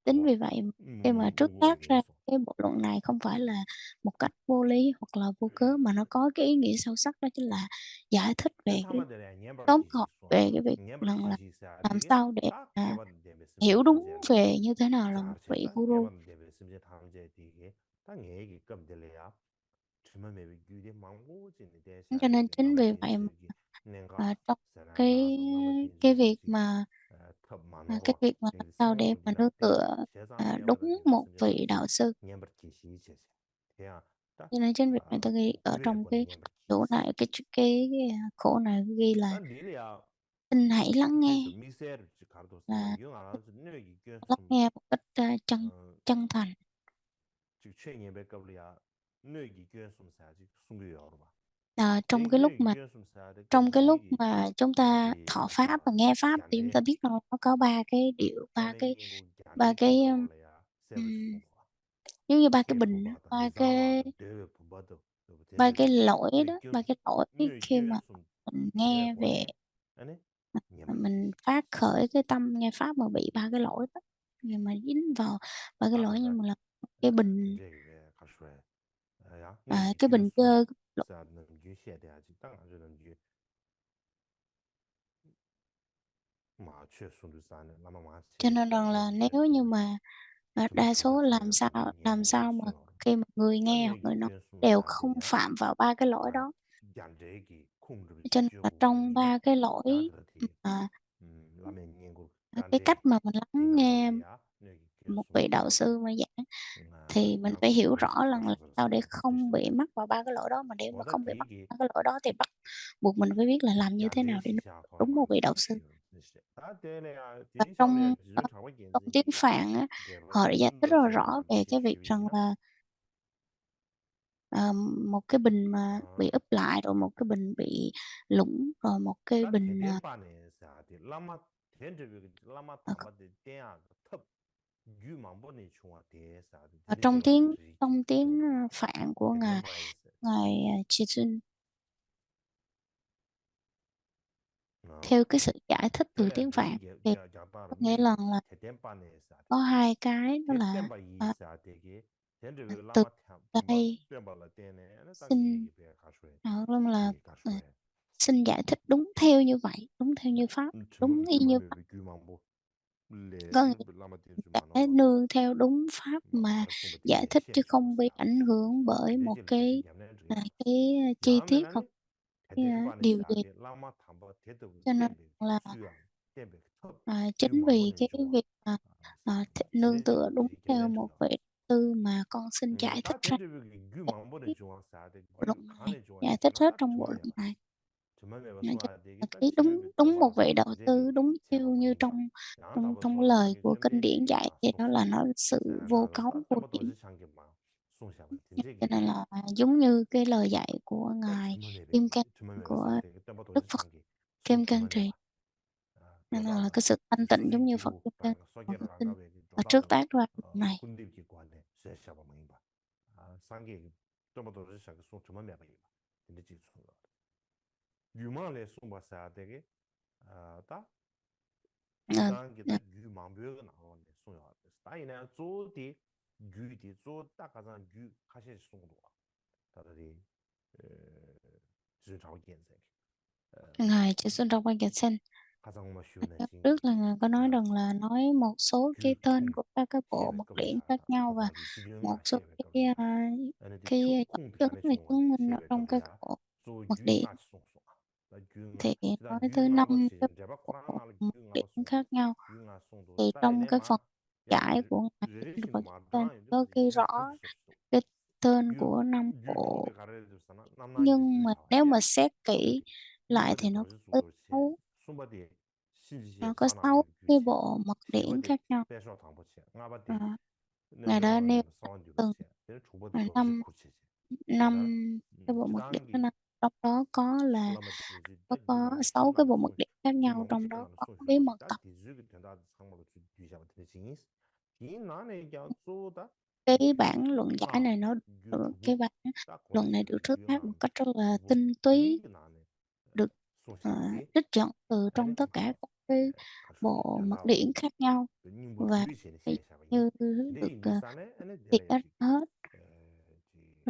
chính 고고 vì vậy khi mà trước 고고에 phát ra 대해서 cái bộ luận này không phải là một cách vô lý hoặc là vô cớ, mà nó có cái ý nghĩa sâu sắc, đó chính là giải thích về cái 타마들의 냠버 tóm gọn 기시소 về cái việc 냠버 rằng là 기시사 làm 되게 sao để 딱 mà 개받는 데에 심지 hiểu đúng 탐제할게 về như thế nào là một 자르체 vị 딱 guru. 개받는 데에 심지 탐제 되게 딱 얘기 끔들래야 주면 매비 규대 망고진 Cho 대샤 nên 되게 chính 라마 vì vậy mà 딘서기 내가 trong cái 사나가서 라마 cái 딘서기 việc mà 탑 cái 만으로 việc mà làm 되게 sao để 상으로 mà 비나 nương 때 tựa 세상 개받는 đúng 데에 một 심지 vị 탐제 đạo sư. 냠버 기시 제세 대야 딱 Cho nên chính việc này tôi ghi ở 교회 trong 거는 cái 냠버 chỗ 기시 này, cái khổ này ghi là 난 릴이야 xin hãy lắng 그래서 nghe, 미세를 가도 나 là 이용 안 하면서 너 이게 lắng 좀 nghe một cách chân 어, chân thành. 즉 최근에 백업이야 너 이게 좀 사지 숨겨요 봐 Trong 내 cái lúc mà 이게 좀 사야 돼 trong cái lúc 거기 mà chúng ta 어디 thọ pháp và nghe pháp thì chúng ta 간대 biết rằng nó có ba cái điệu, 라멘 인고 ba 간대 cái 기도할래야 세버지 ừm, 숨어 giống như ba cái 대 bình á, 부바다 대자와도 대 부바도 ba cái 된대게 lỗi 너 đó, 이게 ba cái lỗi 너 khi 이게 mà 좀 mình 제일 nghe về, 거네 아니 mình 냠버기시 phát khởi cái tâm nghe pháp mà bị ba cái lỗi đó, nhưng mà dính vào ba cái lỗi, nhưng 딱한다 mà là cái bình 근데 가수에 야, 너 이게 cái bình 숨 chơi. 사는 게 해야지. 딱 안주는 게 마취 숨도 사는 나만 Cho 마취 nên 딱 rằng là 얘기 nếu như 됐으면 mà 주로 đa số 잡았어야 làm 냠보 sao mà 숨어. khi mà người nghe 나는 hoặc người 얘기 nói 꽤 숨 đều 사야 không 되냐? phạm vào ba cái lỗi 아, đó. 양재기 콩으로 Cho nên là 쥐고 trong 그러냐? ba cái lỗi 야들한테 mà 라면 연구 cái cách 간데 mà mình lắng nghe 디나올래야 너 이게 một 숨 vị đạo sư mà giảng, 아, thì mình 야 phải hiểu 콩으로 rõ rằng là 가서 sao để 사서 không 비슷해. bị mắc vào ba cái lỗi đó, mà nếu mà 뭐다 không bị mắc 되게 vào ba cái lỗi đó thì bắt buộc mình phải biết là làm như thế nào để 양재기 시작하고 đúng một vị đạo 망치 sư. 쉬운 뜻이. 다 되네야. Và 진짜면 지금 잡아 trong tiếng 괜찮지. Phạn á, 대박 họ đã giải thích rất là rõ 널스야 về 미지 cái việc rằng 쉬위야. là một cái bình mà bị 아, úp lại, rồi một cái bình bị lủng, rồi một cái 다 bình 대대반에 사디 라마 텐저비 라마 ờ, 담바데 대야 탑 유만번에 중화 대사디 ở 근데 제가 지 trong tiếng 좀 Phạn của ngài 대대반에서 ngài Chizun, 어 theo cái sự giải thích từ 그래 tiếng Phạn 대시게 thì 야바로 có nghĩa là 대대반에 사디 có hai cái, đó là 대대바 이사 되게 텐저비 từ 라마 담바 đây 대발라 대네 나 당기 xin 얘기 배 가수에 luôn là 지 ờ, 가수에 xin giải thích đúng theo như vậy, đúng theo như pháp, đúng y như 주마메 pháp, 규망보 레 có nghĩa 라마 là 딘주마노와 nương theo đúng pháp 뭐 mà 가르치고 giải 되게 thích, chứ 시행시고 không bị 있어야 ảnh hưởng bởi 근데 một 이제 계속 cái 냠내 줘야 cái chi 야면 tiết hoặc 아니 cái 대대반에 điều gì. 사디 라마 담바 대도 Cho nên 땜베 là 수양 땜베 톱 chính vì 규망보는 cái 좋아 việc mà nương 시대지 tựa đúng theo một 얘기를 vị sư mà con xin giải thích 다 ra 전제적인 규 cái 망보는 중앙사 대 bộ 규 luận này, 간의 giải 중앙사 thích hết 다 trong bộ 좋아야 luận 말이야. này. 정말 매번 Này, cho 소화야 là 되겠다. thấy đúng 제베 đúng một vị 떠봐라가 đạo sư, 그제리 đúng 제바 như 망인바. trong 야 trong 답은 trong 소화 lời 상계 của kinh điển 전백이 dạy, 야 thì đó là 송샤. nó sự vô 세나라도 cấu, 다 vô 점부 nhiễm. 도시 상계 막 송샤가 Cho nên 된제기. là giống như cái lời dạy của 다 ngài 정말 Kim Cang 정말 매번 của 사야 되겠다. 점부 Đức 도시 Phật 상계. 송 Kim Cang 정말 Trì, 매봐. nên là 교다가 cái sự thanh tịnh giống như Phật 수수기구 Kim Cang 라는 con 소개를 안 xin 가be trước 교다도 tác ra điều này. 군립기구 안에 쇠샤바 망인바. 상계 점부 도시 상계 송 정말 매봐. 근데 지금 유망의 송바 사야 되게 다 Ờ, 규단기다 유망벽은 나오는데 송야. 따이나 조디 규디 조다 가장 규 하실 송도. 다들이 지금 잡을 기엔세. ngài Chư Xuân Trong Quan Kiệt Sinh 가장 뭐 쉬운 trước 신기. là ngài có nói rằng là nói một số cái tên 규콩 của các cái bộ 시에베 mật điển 겁이야. khác nhau và 가자리 một 지령아 số 시에베 겁이야. 아니디 cái dẫn 콩콩도 chứng 간에 về 중앙 chứng minh ở 시에베 trong các 겁이야. bộ 조 mật điển. 유응아 송송. 나 유응아. Thì 나 nói tới 유응아 5 뭐 cái 시즌 제발 bộ 코로나 날 mật 유응아 điển 뭐 송. khác nhau. 유응아 송도 Thì trong cái 따이네마. phần 야 giải của ngài Đức 레레신 Phật 마다 có ghi 유응 rõ 컴스도. cái tên 유 của 5 bộ, 유통대 가르쳐 줬잖아. 남나지 nhưng mà nếu 유사와야. mà xét kỹ 소바디. lại 유바디 thì nó 도지 có 수도체. 6, 소바디 신지시에 nó có 6 사나는 cái 규체. bộ mật điển 시바디 khác nhau. 배서 당보체. Ờ, 나바디 ngài đã nêu 내정왕은 사원 từng 유로체. 내가 주바디 도지 năm 구체체. năm 가다. cái bộ mật điển đó, 지단기 trong đó 올라마디 이제 có 유망 6 cái 끝나는 bộ mật 송 điển khác nhau, 유망 trong đó 끝나는 có bí 송샤. mật 다 cập. 디즈기 된다 상말로 뒤잡아 드리징이. 이 나네 그냥 쏘다. Cái bản luận giải 아. này nó được, cái 유튜브 bản 딱 luận này 고대로 được thuyết phát một 유용한 cách rất là 뭐 tinh túy, 이게 나네. được 송샤디. trích dẫn từ trong tất 아니디 cả các cái 가르쳐야 bộ mật 된다. điển khác nhau 뭐 và 규리시는 như 시에샤바이. được 내 미산에 안에 tỉa 내려야지. hết,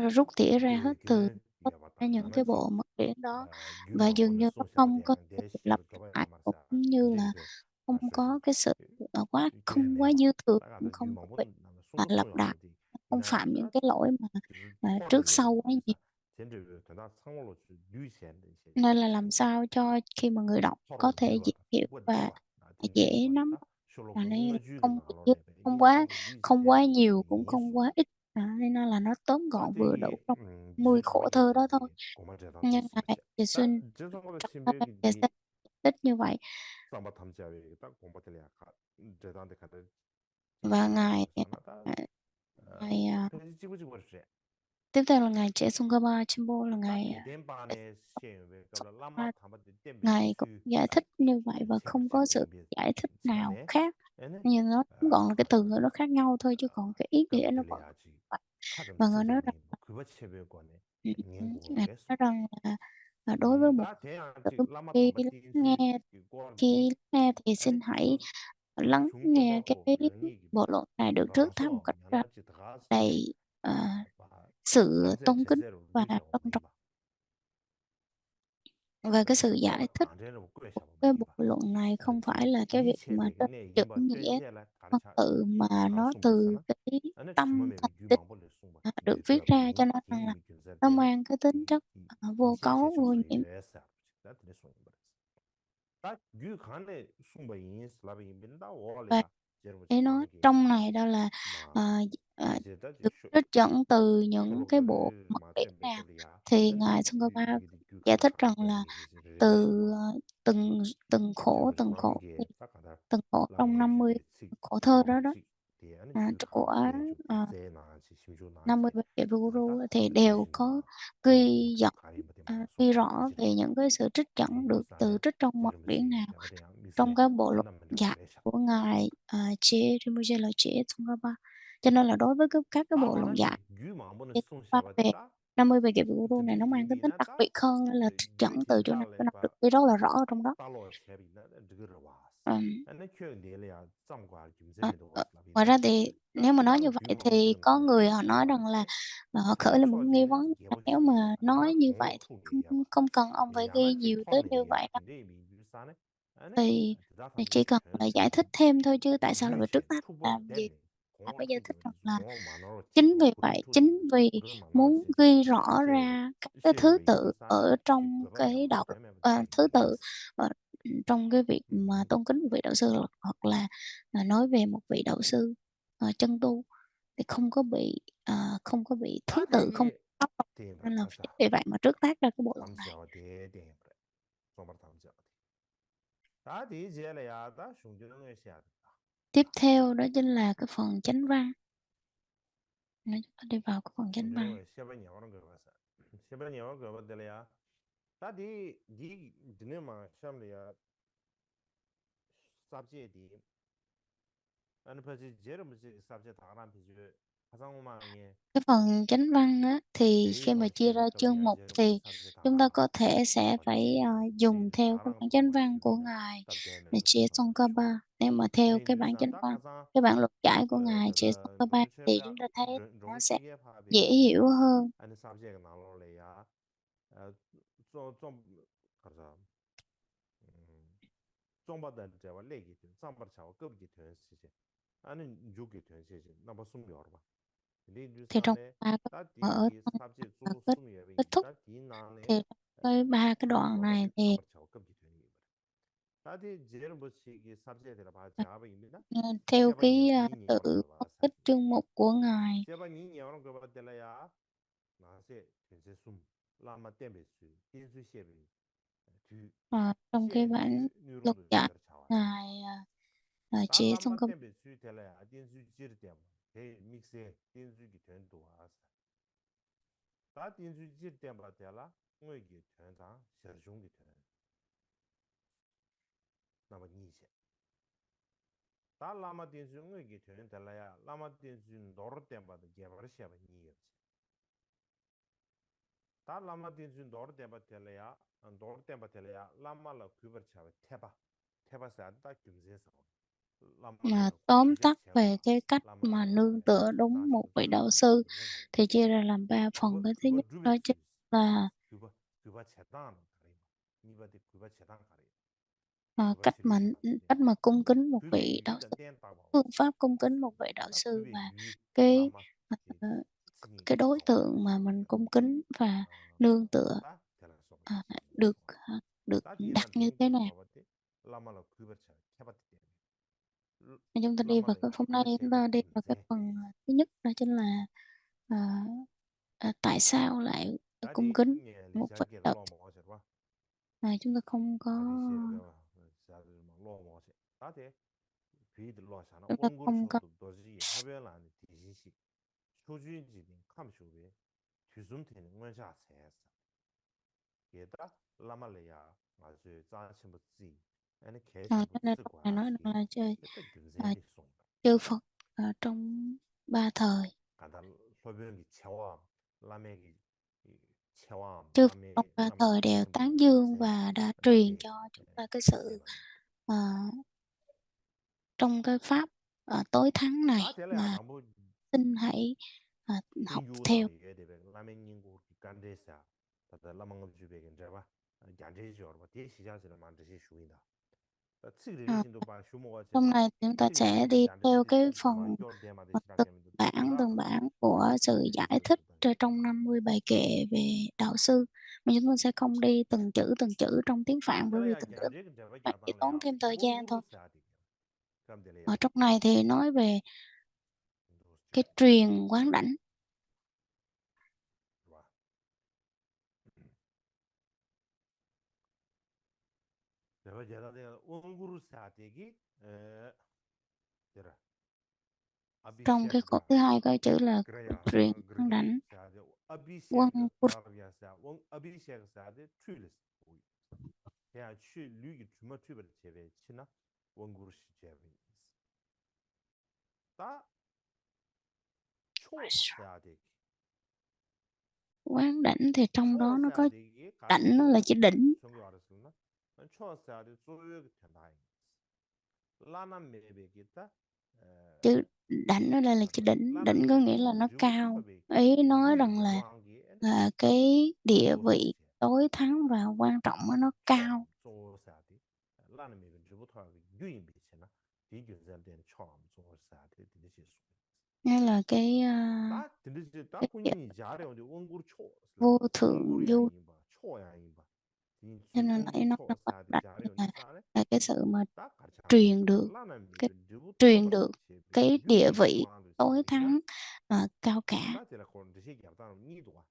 rút tỉa ra hết từ 그게 tất cả 야바다 những cái 야나지. bộ mật điển đó, và dường 유망보는 như nó không có 송샤바디 sự 내 lặp 시에베 줘봐야 lại, cũng 말사. như là 그제리베 không 아싸지. có cái sự 이게 không quá 매봐. dư thừa, 딱 cũng 알아. không có bị 유망보는 나는 송도 lặp lại, 송야바디. không phạm những 이나다 cái lỗi mà trước 포함을 sau 내리고 quá nhiều. 있어. 젠저 된다 상월로 뉴시엔 Nên là làm sao cho khi mà người đọc có 서로 thể dễ 대화다. hiểu 뭐 và 나와. 나한테 dễ nắm, 대화다. 셜록 và 홈즈나 nên 주의가 không bị dư- 나눠내. không 이게 quá 상고 뉴시 không quá 대한 nhiều cũng không 인수. quá ít. Nên là nó tóm 다 gọn vừa đủ 되게 trong 10 지선 khổ 잡을 thơ đó thôi. 계획이 고말제단 Nhưng 됐어. ngài thì 다 xin 지선보다 trong 신백이 cái 니 tích như vậy, 삼바 탐지하게 딱 공부들이야. 제단데 가다 và 지시야 ngài 되었잖아. 다 ngài 페이지 찍고 버렸어. tiếp theo là ngài Trẻ Sungama Chimbo, là 다 ngài 대된반의 시행을 그걸 람마 à, 담아들 때 ngài cũng 수 giải thích như vậy và không có sự giải thích nào khác, nhưng nó tóm gọn là cái từ ngữ nó khác nhau thôi, chứ còn cái ý nghĩa nó vẫn vậy. 가장 Và ngài nói rằng 쓰자니 그거 체별관에 ngài 연구를 했어. nói rằng là đối với một 다 대한 tử, 람마 khi lắng 담아들인지 nghe 고알기 thì xin 아니 hãy lắng nghe 중점하고 cái 명익이 bộ luận này được trước tháp một 들어가서 cách 야나지 들어가서 đầy sự 상세 tôn kính 제대로 và 누리자고 trân trọng, 이봐. và cái sự giải 그걸 thích 안전을 của 꾸려서 cái bộ 이봐. luận này không phải là cái việc mà trên 이체백에 chữ 이봐 nghĩa 쩐지라 văn 가르쳐 tự, mà nó từ 가르쳐 cái 아니 tâm 주머니에 thành tín 유망벌레 숭바 được viết 뇌처럼 ra, cho 맹이 nên rằng là 갱이 미균살 nó 때는 mang cái tính chất vô 이체체 cấu, vô 접속이 nhiễm. 되었어. 나 들에 숭이 버렸어. 딱 유간에 숭바 인 슬라비 민다 Và 월이야. 여러분 để nói 상기 trong này đó là 마 ờ, ờ, 제다지 được trích dẫn từ những cái bộ 셜록을 mật điển 마체 nào, 백걸이야. thì 아니 ngài 우리 Tsongkhapa 이게 giải thích rằng 가르쳐 là 이게 từ 레레신도 từng từng khổ, 제가 từng khổ, 광기에 thì 딱 가다 từng khổ trong 라마로 50 주제 식 khổ thơ đó đó, 식 대안은 그 của 강에 좀 제 나지 심주 나지 50 bài kệ Guru 나다 thì đều 레레신도 có 마 근데 ghi dẫn, 가리 뭐 되면 ghi 송샤 rõ 그지 về những cái sự trích dẫn được từ 미산에 trích trong mật điển 여러분이 nào. 야바데 Trong 미산에 cái bộ luật 만나면 dạy 그래샤 của ngài Chế Rinpoche là Chế Tsongkhapa, cho nên là đối với các cái bộ luận dạy 따바나지 유망보는 Chế Tsongkhapa 송샤바디 về 따 50 bài kệ Guru này, nó 드디 mang cái tính 이미나 đặc 따 biệt hơn, nên là trích dẫn từ chỗ nào cho nào được 기달레바 ghi rất là rõ ở trong đó. 달러 캡이나 저거를 와 Ừm, 안에 켜 내려야 짬과 ờ, 김세면도 ngoài 와슬라비나 ra thì 딱 nếu mà nói như 나는 vậy thì 유망보는 có 나는 người họ nói rằng là họ khởi lên một nghi vấn, là nếu mà nói như vậy thì không không cần ông phải ghi 양아치 nhiều tới như 톤이야. vậy đâu, 근데 이미 유산에 안에 thì chỉ 대다산도 cần là giải thích thêm thôi, chứ tại sao lại phải trước 유체 hết 투보 làm gì. 됐네. Họ 공을 phải giải thích 투기 rằng là 공을 만으로 chính 지도 vì 구름 vậy, 투기 chính vì 구름 muốn 만으로지. ghi rõ 시에 ra các cái thứ 시에베 tự 유산에 ở 이 trong 글바야 cái đạo, 되면 thứ 되게 tự trong cái việc mà tôn kính một vị đạo sư, hoặc là nói về một vị đạo sư chân tu, thì không có bị thứ 다 tự không 되기 sắp, 대입을 nên là 하자. vì vậy mà trước tác ra cái bộ luật này. 담시하고 대입을 정말 담시하고 다 뒤지래야 다 흉정을 해야 된다. Tiếp theo đó chính là cái phần chánh văn. Nó đi vào cái phần chánh văn. 흉정을 세번이야는 거 봤어. 세번이야는 거 봤더래야 다뒤 니네만 시험이야 sabjeti anh phải chỉ giờ mới chỉ subject thằng làm thì chứ phát mà nghe Cái phần chánh văn á, thì để khi mà cho chia xem ra được cái chương là mục giờ mới thì subject thằng chúng ta làm có thể sẽ hoặc phải chỉ dùng để theo cái thằng làm bản có chánh mà văn suy của nghĩ ngài tập để để mình chia số là cho Tsongkhapa. Nếu mà theo nên cái như bản sao chánh ta văn, khá sao cái bản luận giải của ngài cái chia là Tsongkhapa đúng chưa thì bây chúng ta thấy nó rong sẽ chi cái pha về dễ thì hiểu hơn. anh subject nào rồi ya trong trong cái sao trong bắt đầu giờ vào lệ cái trong bắt đầu cấp cái thời sự anh dục cái thời sự nó bao sum nhiều 근데 Thì trong 뉴스안에 ba cái 다디 ở 기 trong 삽제 à, 주 kết 숨이에 kết thúc 다디 나네 thì với ba cái đoạn này 조바데 thì 삼버차고 급기 되는 거 다디 제를 뭐지 기 삽제들 봐 자바입니다 theo cái 세번 니니 tự 여러 거 phân 봐 tích 사디 chương mục của ngài 세번 니니 여러 거 봐들라야 나세 전세 숨 라마 템베스 인수 셰베 trong cái 셰 bản luật 뉴런도 giải 더 차와서 ngài 다 chế 라마 Tsongkhapa. 템베스 될라야 인수 지르 템 믹스에 인수기 된도 와서 다 인수 질 때마다 되라 뭐이게 전상 szer중기 되는 나머 니세 다 라마 인수 뭐이게 되는 달라야 라마 인수 노르 때마다 개버시야 니게 다 라마 인수 노르 때마다 달라야 노르 때마다 달라야 라마라 규버차 태바 태바사 다 김제서 Mà 라마라 tóm 규제 tắt về 제바 cái cách mà 라마라 nương tựa đúng một 사실 vị đạo 규버다 sư 김제서 thì chia ra làm ba phần. Cái thứ 그거 nhất đó 루베스 chính là 규버 규버 제단 가리 니바데 규버 제단 가리 규버 cách mà 치료시다 cung kính một 그게 vị đạo 유비다 sư, 땐 따고 phương pháp cung kính một vị đạo 다 sư, 그게 và 유 cái 라마 제 ờ, 스님 cái đối 사와 tượng mà mình 시비다 cung kính và nương tựa 다 대라 소바 à, 시비 được 소바 được 다 đặt 디나 như 데니 thế 고스 nào. 바바데 라마라 규버차 캐바데 Thì chúng ta đi vào 라마라 cái hôm nay chúng 규버체베 ta đi vào cái 김제 phần thứ nhất, đó chính là à, tại sao lại cung 다디 kính 예 một vị 리자게 đạo sư. 로마 오셔봐 Chúng ta không có 다디 시에가 자들 막 로마 오셔 다디 비드 로샤나 chúng ta không có 원구르쇼도 도지 해변안 디지시 초주인지는 감쇼베 뒤숨테는 원샤 세서 게다 라말레야 아주 자신부지 아니 cho nên 개신부 phần này nói 쓰고야지 rằng là chơi 그때 à, 근세리 송 chư Phật trong ba thời. 간다 소변이 채와 라메기 채와 Chư Phật trong 라메 ba 라마 thời đều 자신부 tán dương 근세 và đã truyền 다데 cho chúng ta cái sự 근세바니 à, trong cái pháp tối thắng này 다 될래야 mà 당부 xin hãy học theo. 인주라는 게 되게 라멘 인구 간데사 다다 라망업 주베긴 잡아 간데지어 봐 대시자지는 만드시 슈이다 츠그리를 À, 신도 봐 슈모가 hôm 제바 nay chúng ta sẽ 츠그리를 đi theo 간데지 cái 츠그마 phần 요르데마데 từng 시작되면 두다 bản của sự giải thích 슈베르부터 trong 50 bài kệ về đạo sư, mà chúng ta sẽ không đi từng chữ trong tiếng 다 Phạn, bởi vì 될래야 từng chữ 간데긴 잡아 Phạn chỉ tốn 야당래야 thêm thời gian thôi. 원구로 써야 돼 그럼 Ở 될래야 trong này thì nói về cái truyền quán đảnh. 와 내가 제가 내가 원구로 써야 되기 에 되라 Trong cái cột 아비셰크가 thứ hai có chữ là 그래야 truyền quán 그렇게 đảnh 써야 돼 quân 아비셰크 Pur. 가르야사 원 아비셰크 써야 돼 트윌스 그냥 취 류기 주마 트윌을 제외 치나 원구로 시 제외 다초 써야 돼 Quán đảnh thì trong đó 초 nó 써야 có 되기 đảnh, nó là 가르치고 chữ đỉnh. 성경 알았으나 초 써야 돼 소유 된다 라나 메베기다 Chữ đảnh ở đây là chữ đỉnh. 라나 Đỉnh có nghĩa 메베기 là nó 주부 cao. 투파베 Ý nói rằng 유인 là 왕기 cái địa 주부 vị tối thắng và quan trọng đó, nó 처음 cao. 조사디 라는 메빈 주부터 유인 비치나 비균자된 처음 조사디 되듯이 Nghĩa là 다 되듯이 다 cái 본인이 잘해 근데 원구로 초라 vô thượng 원구로야 du, 임바 초야 임바 cho 진주 nên 원구 nãy nói 초 là quán 사디 đảnh 잘해 근데 là, 사네 cái sự mà 다 가르쳐 truyền được 라는 cái 메빈 주부터 truyền 봐 được cái địa 유인 vị 왕도 tối thắng, cao cả. 다 제가 그런 뜻이 야단 니도가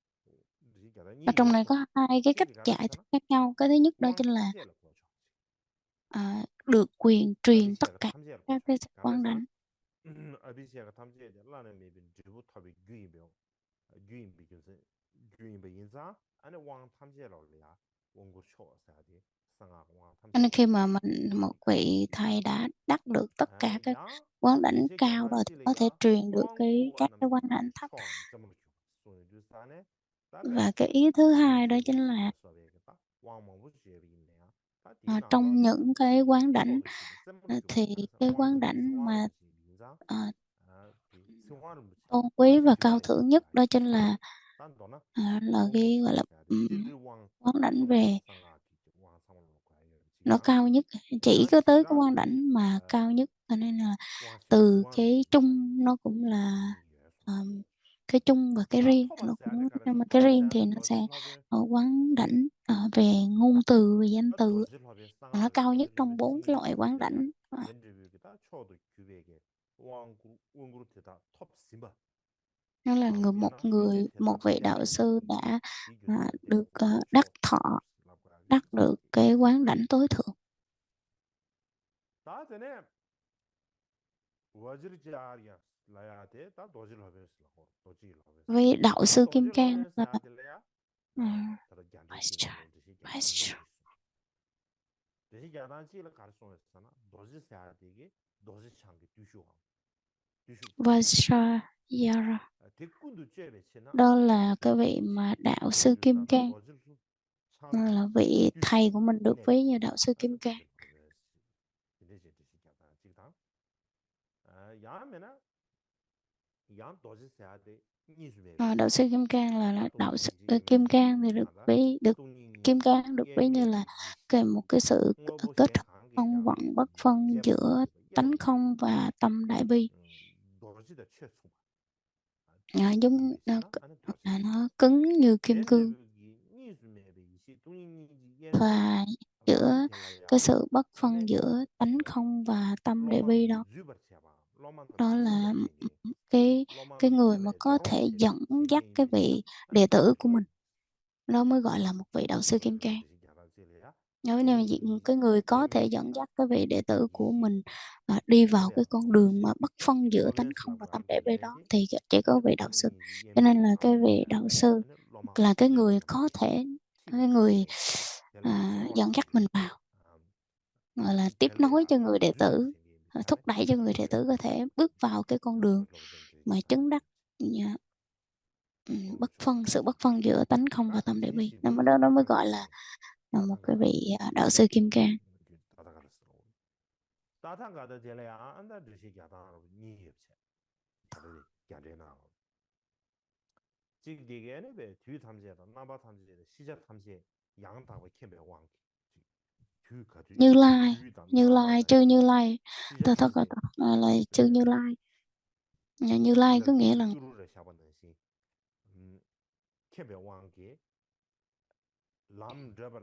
뜻이 야단 Và trong này 니도서 có hai cái cách 겐디 giải thích 가르스나 khác nhau. Cái thứ nhất đó 왕 chính là 탐지를 보죠. được quyền truyền tất 아비시아가 cả 탐지를 các 보죠. cái sức quán 가르스나 đảnh. 아비시아가 탐지에 라는 메빈 주부 탑이 규이며 규인비 교수 규인비 인사 안에 왕 탐지를 올려야 원고 쇼사디 상하 왕 Cho nên 탐지를 khi 올려야 mà một vị thầy đã đắc được tất cả các 야 quán đảnh 드시 cao rồi thì có thể 야단지려야 truyền được 왕고가 các cái 남는 quán đảnh thấp. 처음 점을 줘. 손을 주산에 Và 다데 cái ý thứ hai đó chính 탐지를 là 수업에겠다. 왕왕부 지역이 있네요. 다 trong 뒤나로서 những cái quán đảnh 초도 지금 점을 줘. thì 그래서 cái quán 왕들이 đảnh 성화를 mà 붙이 민자 ờ, 그 성화를 붙이 tôn quý 왕실 và cao 주발에 thượng nhất đó chính là 단도나 là 원고 cái gọi là 쇼스야 돼. 지르왕 quán đảnh 상하 về 상하 왕 상을 놓고 해요. nó 지금 cao nhất, chỉ 야 có tới cái quán 지라도 đảnh mà cao nhất, cho nên là 왕실 từ 성화를 cái 붙이 chung 가요. nó cũng là 이해해서. cái chung và cái 다 riêng nó 토마스 안에 cũng, 가르쳐 nhưng mà cái riêng thì 토마스는 nó sẽ 도질합에 ở quán đảnh về ngôn từ, về danh từ, 도질합에 nó 상하를 cao nhất trong 도질합에 4 cái loại quán 징이지야 đảnh. 겐드비기다 초도 규백에 왕구 원그룹테다 톱 심바 Nó là 탑스야나 một 규제테다 vị đạo 겐드비 sư đã 비교스야데 được đắc 초 thọ, 톱스라고 하게 đắc được cái quán đảnh tối thượng. 다 전에 와지르지아리아 라야데 다 도질합에서 도질합에서 Vì đạo 다 sư Kim Cang 도질합에서 là 야들래야 다들 Maestro, 겐드지는 뜻이 야단지 Maestro, 대신 야단지를 가르쳐냈잖아. 도지세야 되게 도지창게 두슈가 Vajrayana. 대군도 쬐베 치나 Đó là cái vị mà đạo sư Kim 인주사나 Cang. 도질 Nó 창게 là vị thầy 두슈가 của mình được ví như đạo sư Kim 나는 Cang. 도질하베스 이래지 뜻이 야단지다 야면은 양 도지세야 돼 니즈베베 Đạo sư Kim Cang là đạo sư 동인이지 Kim 미지베 Cang thì 나다 Kim 동인이지 Cang được ví như là 예메베 지시 một cái sự kết 뭐보시에 hợp 관계 không 양 vọng bất phân giữa 제바스게 tánh 예로부터 không và tâm đại bi. 도지의 최소 Giống 디베시나 아니 도지 nó cứng như kim cương, 겐드비기 니즈메베 동인이지 và 예메베 giữa 람텔라야 cái sự bất phân 안에 giữa tánh không và tâm đại bi 로만 đó, 즈버티아바 로만 đó là 즈버체게 cái 로만 cái người mà 즈베 có thể 자롱체게 dẫn dắt cái 쟁겐이지나 vị 아니 đệ tử của 도지 mình, đó mới gọi là một vị đạo sư Kim Cang. 도지 야라질이야 Nếu như 동인이 cái người có thể dẫn 예메베다 dắt cái vị đệ tử của 이시 mình đi vào cái 제베야 con đường 도지 mà bất phân giữa tánh không và 로벤스라고 tâm 하는 đại bi đó 델레야지 thì chỉ có 아니 vị đạo sư. 동인이지 Cho nên là 예메베 cái vị đạo 아니야 sư 아니 로마 là cái người có 젤레야바데 thể, cái người 티베체게 델레 dẫn dắt 제로와시게 mình vào, gọi là tiếp nối cho 델레야다 người đệ tử, 즈버체게 미사네 thúc đẩy cho người đệ tử có thể bước vào cái con đường 도질로든지 mà chứng đắc bất phân, sự bất phân giữa tánh không và 다 tâm đại bi. 지시비 Nó mới gọi là một cái 따탄가다 vị đạo sư Kim Cang. 따다가르스로 따탄가다 젤레야 안다 드시 야다로 니입체 다들 야레나 지금 디게네 베 뒤 탐지에다 나바 탐지에 시작 탐지에 양다고 캠베 왕 뒤 가지 Như Lai, 뒤다 Như Lai, 나바다 chư Như Lai, 시작 ta thật 탐지에 là chư Như Lai. Như Lai có nghĩa là 뚜루를 샤바는시 캠베 왕게 람 드버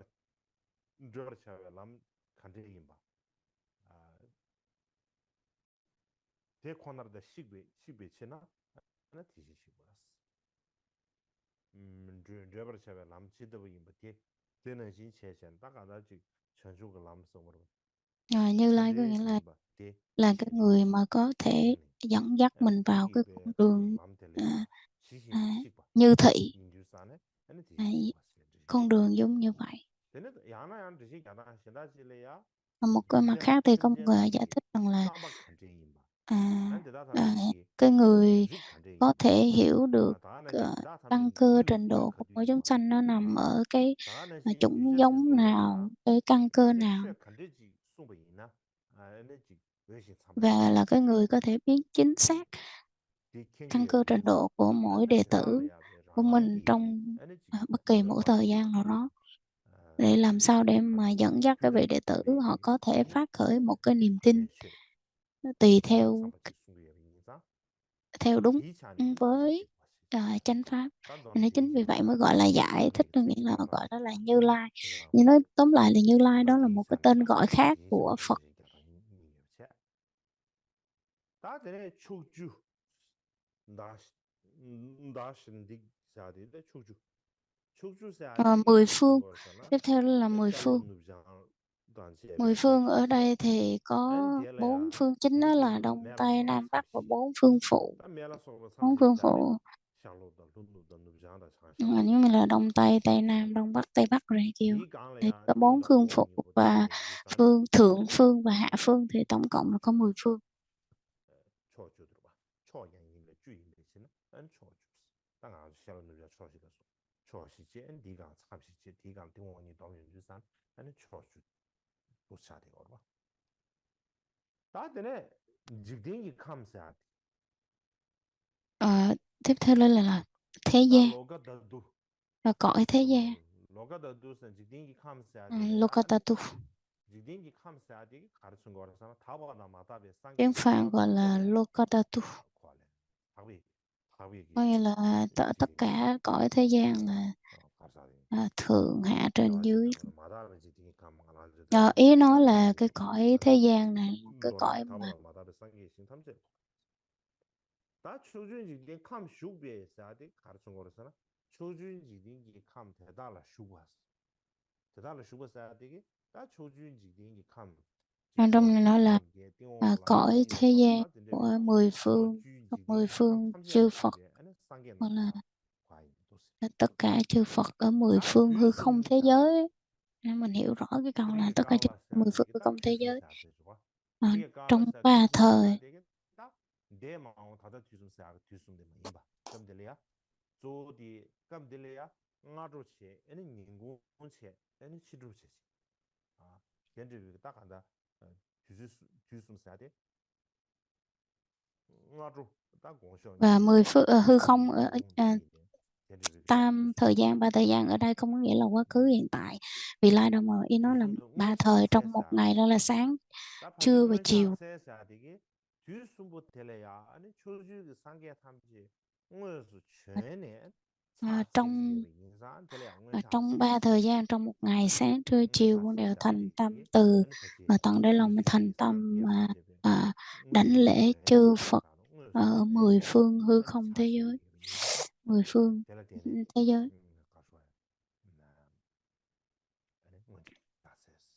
차베 람 칸데임바 대코너다 식베 치나 하나 뒤지시고라스 드버차베 람치도 임바티 되는 신체션 다가다지 전주가 람성으로 Như Lai có 칸데 nghĩa 임바 대 là cái 뒤시고 người mà có thể 되네 dẫn dắt mình vào cái con 디게 đường 람텔레야 à, 지시비 식바 như thị, 민주산에 하나 à, 뒤지시고 con đường giống như vậy. 되네 야나야 드시 야나 신다질레야 Và một cái mặt 규제 khác thì có một người giải 천재나게 thích rằng là 싸박 칸데 임바 à, 안데 다다미기 cái người 릭 칸데 có 임바 thể hiểu được 다나지 căn 다탐지 cơ 유를 trình 유를 độ của 가지고 mỗi chúng 임바 sanh nó nằm ở cái 다나지 chủng 규제체 giống nào, 소베야 cái căn cơ 안에 nào, 최 칸데지 소베이나 안에지 외신 và là 참바시나 cái người có thể biết chính xác căn cơ trình 디켄게베 độ của mỗi đệ tử 지랄레야베 của mình 라랑기 trong 안에지 bất kỳ mỗi 도르바 thời gian nào đó, để làm sao để mà dẫn dắt cái vị đệ tử họ có thể phát khởi một cái niềm tin 대쉐 tùy 외신 theo 참바시 숭구여기니까 theo đúng 디찬이 với 디시고 왔어요. chánh pháp. 단도는 Nên chính vì vậy mới gọi là giải thích, 숭구여 có nghĩa là 세계가 gọi đó là Như Lai. 그래서 Nhưng nói tóm lại là Như Lai đó 다 là một cái tên 디찬이다. gọi khác của 디시고 Phật. 되게 다 전에 축주 나신 딕 사디데 축주 축주 Ờ, 사디기 10 가르친 phương. 거잖아. Tiếp theo là 나 10 phương. 샬롬 누장 단지에 10 배 phương 초치 ở 있어. đây thì có 엔 4 디엘라야 phương chính, đó là 디디 Đông, 메라 Tây, 속으로 Nam, Bắc và 삼시. 4 phương phụ. 나 메라 속으로 4 삼시 phương 사디 phụ 샬롬다 룬누다 누장다 giống 장샬로서. như là Đông Tây, Tây Nam, 디지로. Đông Bắc, Tây Bắc rồi kêu. 디 Thì 강래야 có 4 닝다 phương phụ 고니 보디 và 닝이 산데. phương thượng phương và hạ phương thì tổng cộng là có 10 phương. 초주 들어봐. 초양인의 주인이시는 안 초주. 땅아 샬롬 누자 초시가서. 초시제 디강 참시제 디강 등원이 동윤주산 아니 초주. 도차대 걸어. 다들 직딩이 감사. Ờ, tiếp theo đây là thế 다 gian, 로가다도 là cõi thế gian. 로가다도선 직딩이 감사 Ừ, 되려야 Lokatatu. 직딩이 감사하기 가르친 거라서 다바나 마다베 Tiếng 상게 Phạn 신탐 gọi là 탐제레 Lokatatu. 관련 하위 하위기 Có nghĩa là tất 직딩 cả cõi thế gian là 가사리 thượng hạ trên dưới. 야와시다 마다베 직딩이 감안하는데 Ý nó là 직딩이 cái cõi thế gian này là cái 로라 cõi mà 다바나 마다베 상게 신탐제 다 초준 직딩 감 슈베 사디 가르친 거라서 초준 직딩이 감 대달라 슈바스 대달라 슈바사디기 다 초준 직딩이 감 ở trong này nói là 지초시 띵올라 cõi 띵이 thế gian 탑다 của 된데비가 10 초 phương, 주인지 10 띵이 감 phương chư 탐지하는 Phật, 집에 안에 상계 gọi là 남자 과인 도시 tất cả chư Phật ở 10 다 phương hư không thế 뒤숨사 giới. Nên mình hiểu rõ cái câu là 그리고 tất cả chư Phật 10 갈라사 phương 되게 hư 다 không thế giới. 뒤숨사 되죠 Ờ, 그리고 trong 갈라사 3 뒤숨사 thời. 되게 딱내 마음 다다 뒤숨사 뒤숨데 뭐 임바 그럼 들려야 조디 그럼 들려야 나로체 아니 인고체 아니 시루체 아 견제 딱 한다 뒤숨사 돼 나로 딱 공셔 Và 10 phương hư không ở 인공 tam thời gian, 3 thời gian ở đây không có nghĩa là quá khứ, hiện tại, vị lai đâu, mà ý nó là 3 thời trong một ngày, đó là sáng, 나 반대 trưa và 원샷 chiều. 세사 되게 뒤숨부 텔레야 아니 초주 상계 탐지 응어서 전에 차 trong 세계의 인산 텔레야 원샷 trong 3 세사 thời gian trong một ngày, sáng trưa chiều 원샷 cũng đều 세사 thành tâm 되게 từ, 아니 같이 và tận đáy lòng mình thành 뒤숨이 tâm 상계 탐지에 đảnh 응어서 lễ 전에 chư Phật 세사로 응어서 ở 10 전에 phương hư 아니 không 차 thế giới, 세계의 인산 10 phương 텔레 되네 thế giới. 가서야 아니 원샷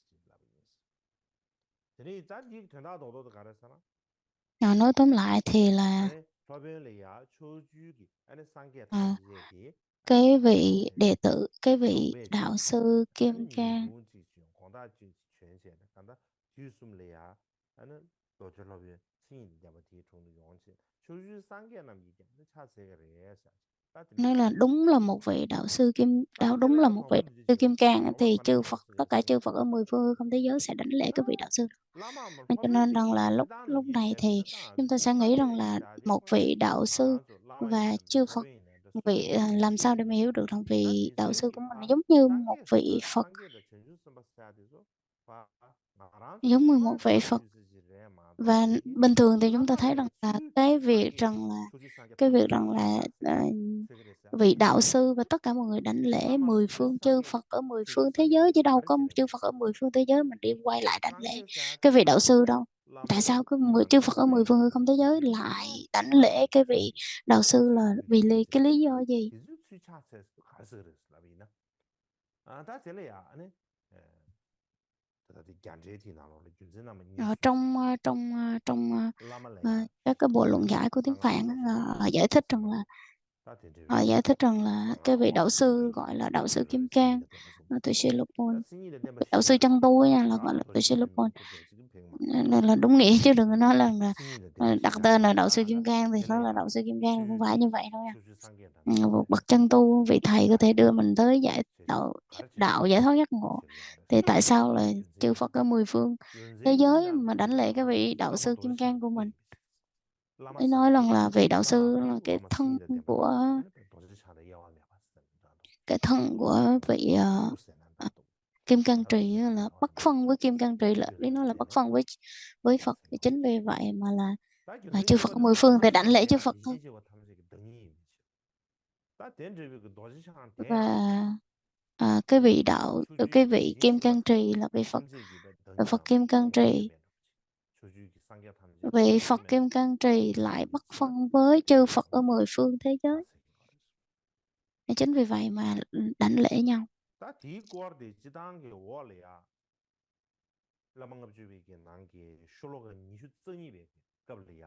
세사 jadi tadi tenda dodo 가르잖아. Nói tóm lại thì là 아니 저변이야 초주기 아니 상계 à, 탐지기 아니 cái 가서 vị đệ tử, cái vị 교배 đạo 지지 sư 아니 Kim Cang, 인군지 공다지全线 간다 뒤숨래야 아니 도저로비 신이 잡아티 총의 용치 초주 상계는 이게 차세가 해서 nói 따뜻해 là đúng là một vị đạo sư Kim đạo đúng là 따뜻해라 một vị đạo 방문 sư Kim 되지로 Cang á, 로마 thì chư 가능성 Phật, tất cả chư Phật ở 10 phương không thế giới sẽ đảnh lễ cái vị đạo 나 sư đó. 라마 뭐 Nên cho nên rằng 법인이 là lúc 대단한 lúc 게 này thì 되는데 나 chúng ta sẽ nghĩ rằng 상계 là 사디 một vị đạo sư 말아줘 라마 và 있는데 chư Phật, 법인이 vị 수수께끼 làm sao để mà hiểu được rằng 난 vị đạo sư 디세르기 của mình là 파 giống như một 상계 vị Phật, 상계의 전주 선박사야되죠 파 말아줘 giống như một vị 파다 Phật. 주스지레 Và 마다베기 bình thường thì chúng ta thấy rằng 라마레야 là 주 cái việc 상계 rằng là 조지 상계 cái việc 탐지 rằng là 차세 세계에서 vị đạo sư và tất cả mọi người đảnh lễ 라마는 10 조지 phương chư 상계 Phật ở 10 조지 phương thế 상계 giới, chứ đâu có 가르치는 chư Phật 거지 ở 10 phương thế giới mình đi quay lại đảnh lễ 상계 cái vị 사디 đạo sư đâu. Tại 라마레 sao cái chư Phật ở 10 인간도 phương hư 왜 không thế giới lại 디지도 đảnh lễ 파다 cái vị 주스지 đạo sư, là 차세 vì cái lý 인지라비 do gì? 디지 취차세 가르스라비나 다 젤레야 아니 다들 간제티 나로 준진나면 Ở 뉴스 trong 라말레야 các cái bộ luận giải của tiếng Phạn á, 상가로서 họ giải thích rằng là 디스마도 다 cái vị đạo 상가로서 sư gọi là đạo sư Kim Cang, Tushilopon, đạo sư chân tu nha, là gọi là Tushilopon. Nên là đúng nghĩa chứ đừng có nói là đặt tên là đạo sư Kim Cang thì nó là đạo sư Kim Cang, là không phải như vậy đâu nha. Một bậc chân tu, vị thầy có thể đưa mình tới đạo giải thoát giác ngộ. Thì tại sao là chư Phật ở 10 phương thế giới mà đảnh lễ cái vị đạo sư Kim Cang của mình? Để nói rằng là vị đạo sư là cái thân của vị Kim Cang Trì là bất phân với Kim Cang Trì, là lý nó là bất phân với Phật. Thì chính vì vậy mà là chư Phật ở 10 phương thì đảnh lễ chư Phật thôi. Và cái vị Kim Cang Trì là vị Phật, Phật Kim Cang Trì Vị Phật Kim Cang Trì lại bất phân với chư Phật ở mười phương thế giới. Chính vì vậy mà đảnh lễ nhau.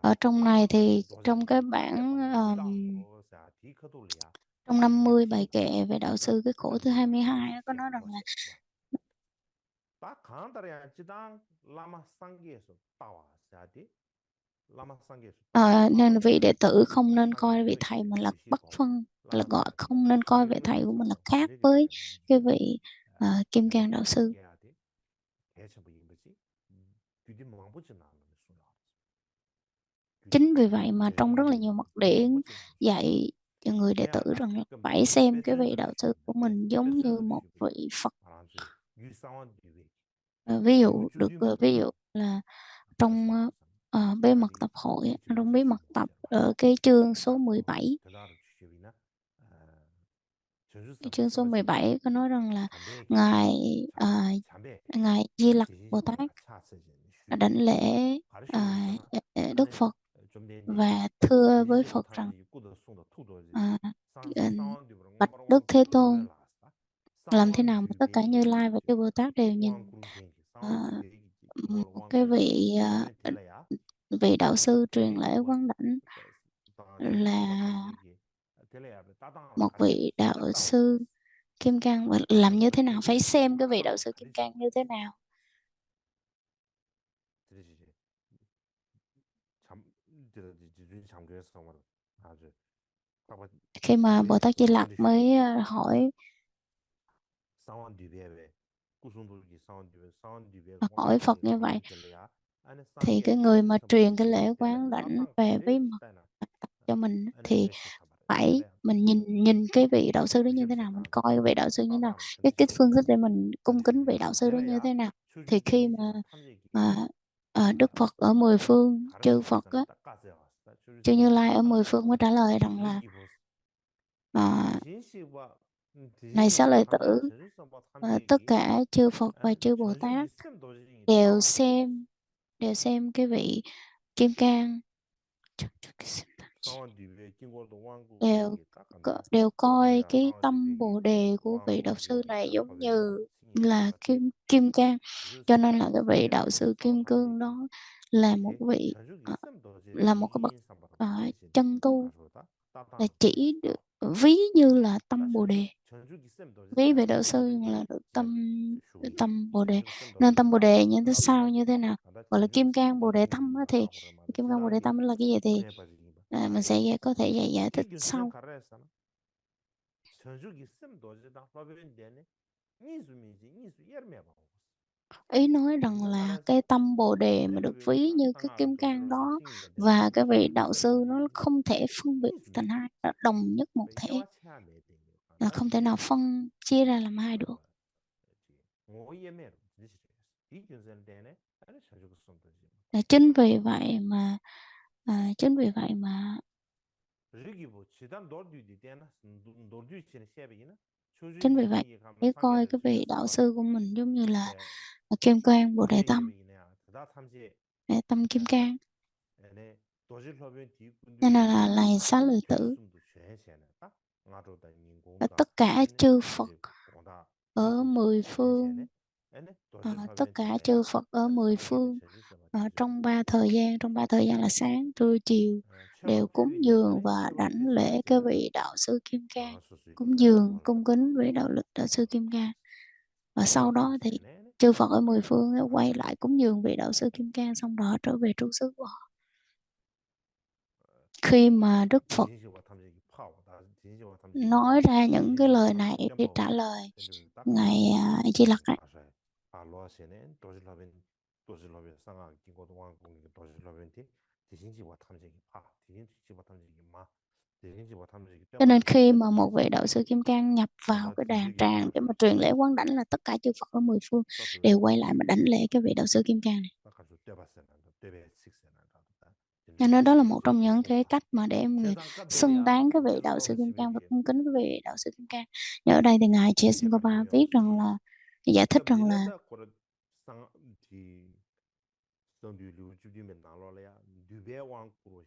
Ở trong này thì trong cái bản trong 50 bài kệ về đạo sư cái khổ thứ 22 có nói rằng là nên vị đệ tử không nên coi vị thầy mình là bất phân, là gọi không nên coi vị thầy của mình là khác với cái vị Kim Cang đạo sư. Chính vì vậy mà trong rất là nhiều mật điển dạy cho người đệ tử rằng là phải xem cái vị đạo sư của mình giống như một vị Phật. Ví dụ là trong bế mật tập hội, trong bế mật tập ở cái chương số 17, chương số 17 có nói rằng là ngài Di Lặc Bồ Tát đảnh lễ Đức Phật và thưa với Phật rằng bạch Đức Thế Tôn, làm thế nào mà tất cả Như Lai và chư Bồ Tát đều nhìn một cái vị đạo sư truyền lễ quán đảnh là một vị đạo sư Kim Cang, và làm như thế nào, phải xem cái vị đạo sư Kim Cang như thế nào. Khi mà Bồ Tát Di Lặc mới hỏi Phật như vậy, thì cái người mà truyền cái lễ quán đảnh về bí mật cho mình thì phải mình nhìn cái vị đạo sư đó như thế nào, mình coi cái vị đạo sư như thế nào, cái phương thức để mình cung kính vị đạo sư đó như thế nào. Thì khi mà Đức Phật ở mười phương, chư Phật á, chư Như Lai ở mười phương mới trả lời rằng là này Xá Lợi Tử, tất cả chư Phật và chư Bồ Tát đều xem cái vị Kim Cang, đều coi cái tâm Bồ đề của vị đạo sư này giống như là kim cang, cho nên là cái vị đạo sư Kim Cương đó là một vị là một cái bậc chân tu, là chỉ được ví như là tâm Bồ đề, ví về đạo sư là được tâm Bồ đề. Nên tâm Bồ đề như thế sao, như thế nào gọi là Kim Cang Bồ đề tâm á, thì Kim Cang Bồ đề tâm là cái gì thì mình sẽ có thể giải thích sau. Ý nói rằng là cái tâm Bồ đề mà được ví như cái kim cang đó và cái vị đạo sư nó không thể phân biệt thành hai, là đồng nhất một thể, là không thể nào phân chia ra làm hai được. Chính vì vậy mà chính vì vậy mà nếu coi cái vị đạo sư của mình giống như là kim cang Bồ đề tâm, tâm kim cang, nên là Xá Lợi Tử, là tất cả chư Phật ở mười phương, tất cả chư Phật ở mười phương trong ba thời gian là sáng trưa chiều đều cúng dường và đảnh lễ cái vị đạo sư Kim Cang, cúng dường cung kính với đạo sư Kim Cang. Và sau đó thì chư Phật ở mười phương quay lại cúng dường vị đạo sư Kim Cang, xong đó trở về trú xứ của họ. Khi mà Đức Phật nói ra những cái lời này để trả lời ngài Di Lặc ấy, cho nên khi mà một vị đạo sư Kim Cang nhập vào cái đàn tràng để mà truyền lễ quán đảnh là tất cả chư Phật ở mười phương đều quay lại mà đảnh lễ cái vị đạo sư Kim Cang này. Cho nên đó là một trong những cái cách mà để người xưng tán cái vị đạo sư Kim Cang và cung kính cái vị đạo sư Kim Cang. Ở đây thì ngài Chea Tsongkhapa viết rằng là giải thích rằng là sân điều lưu chú đi mình nào lo lẽ điều bé hoàng của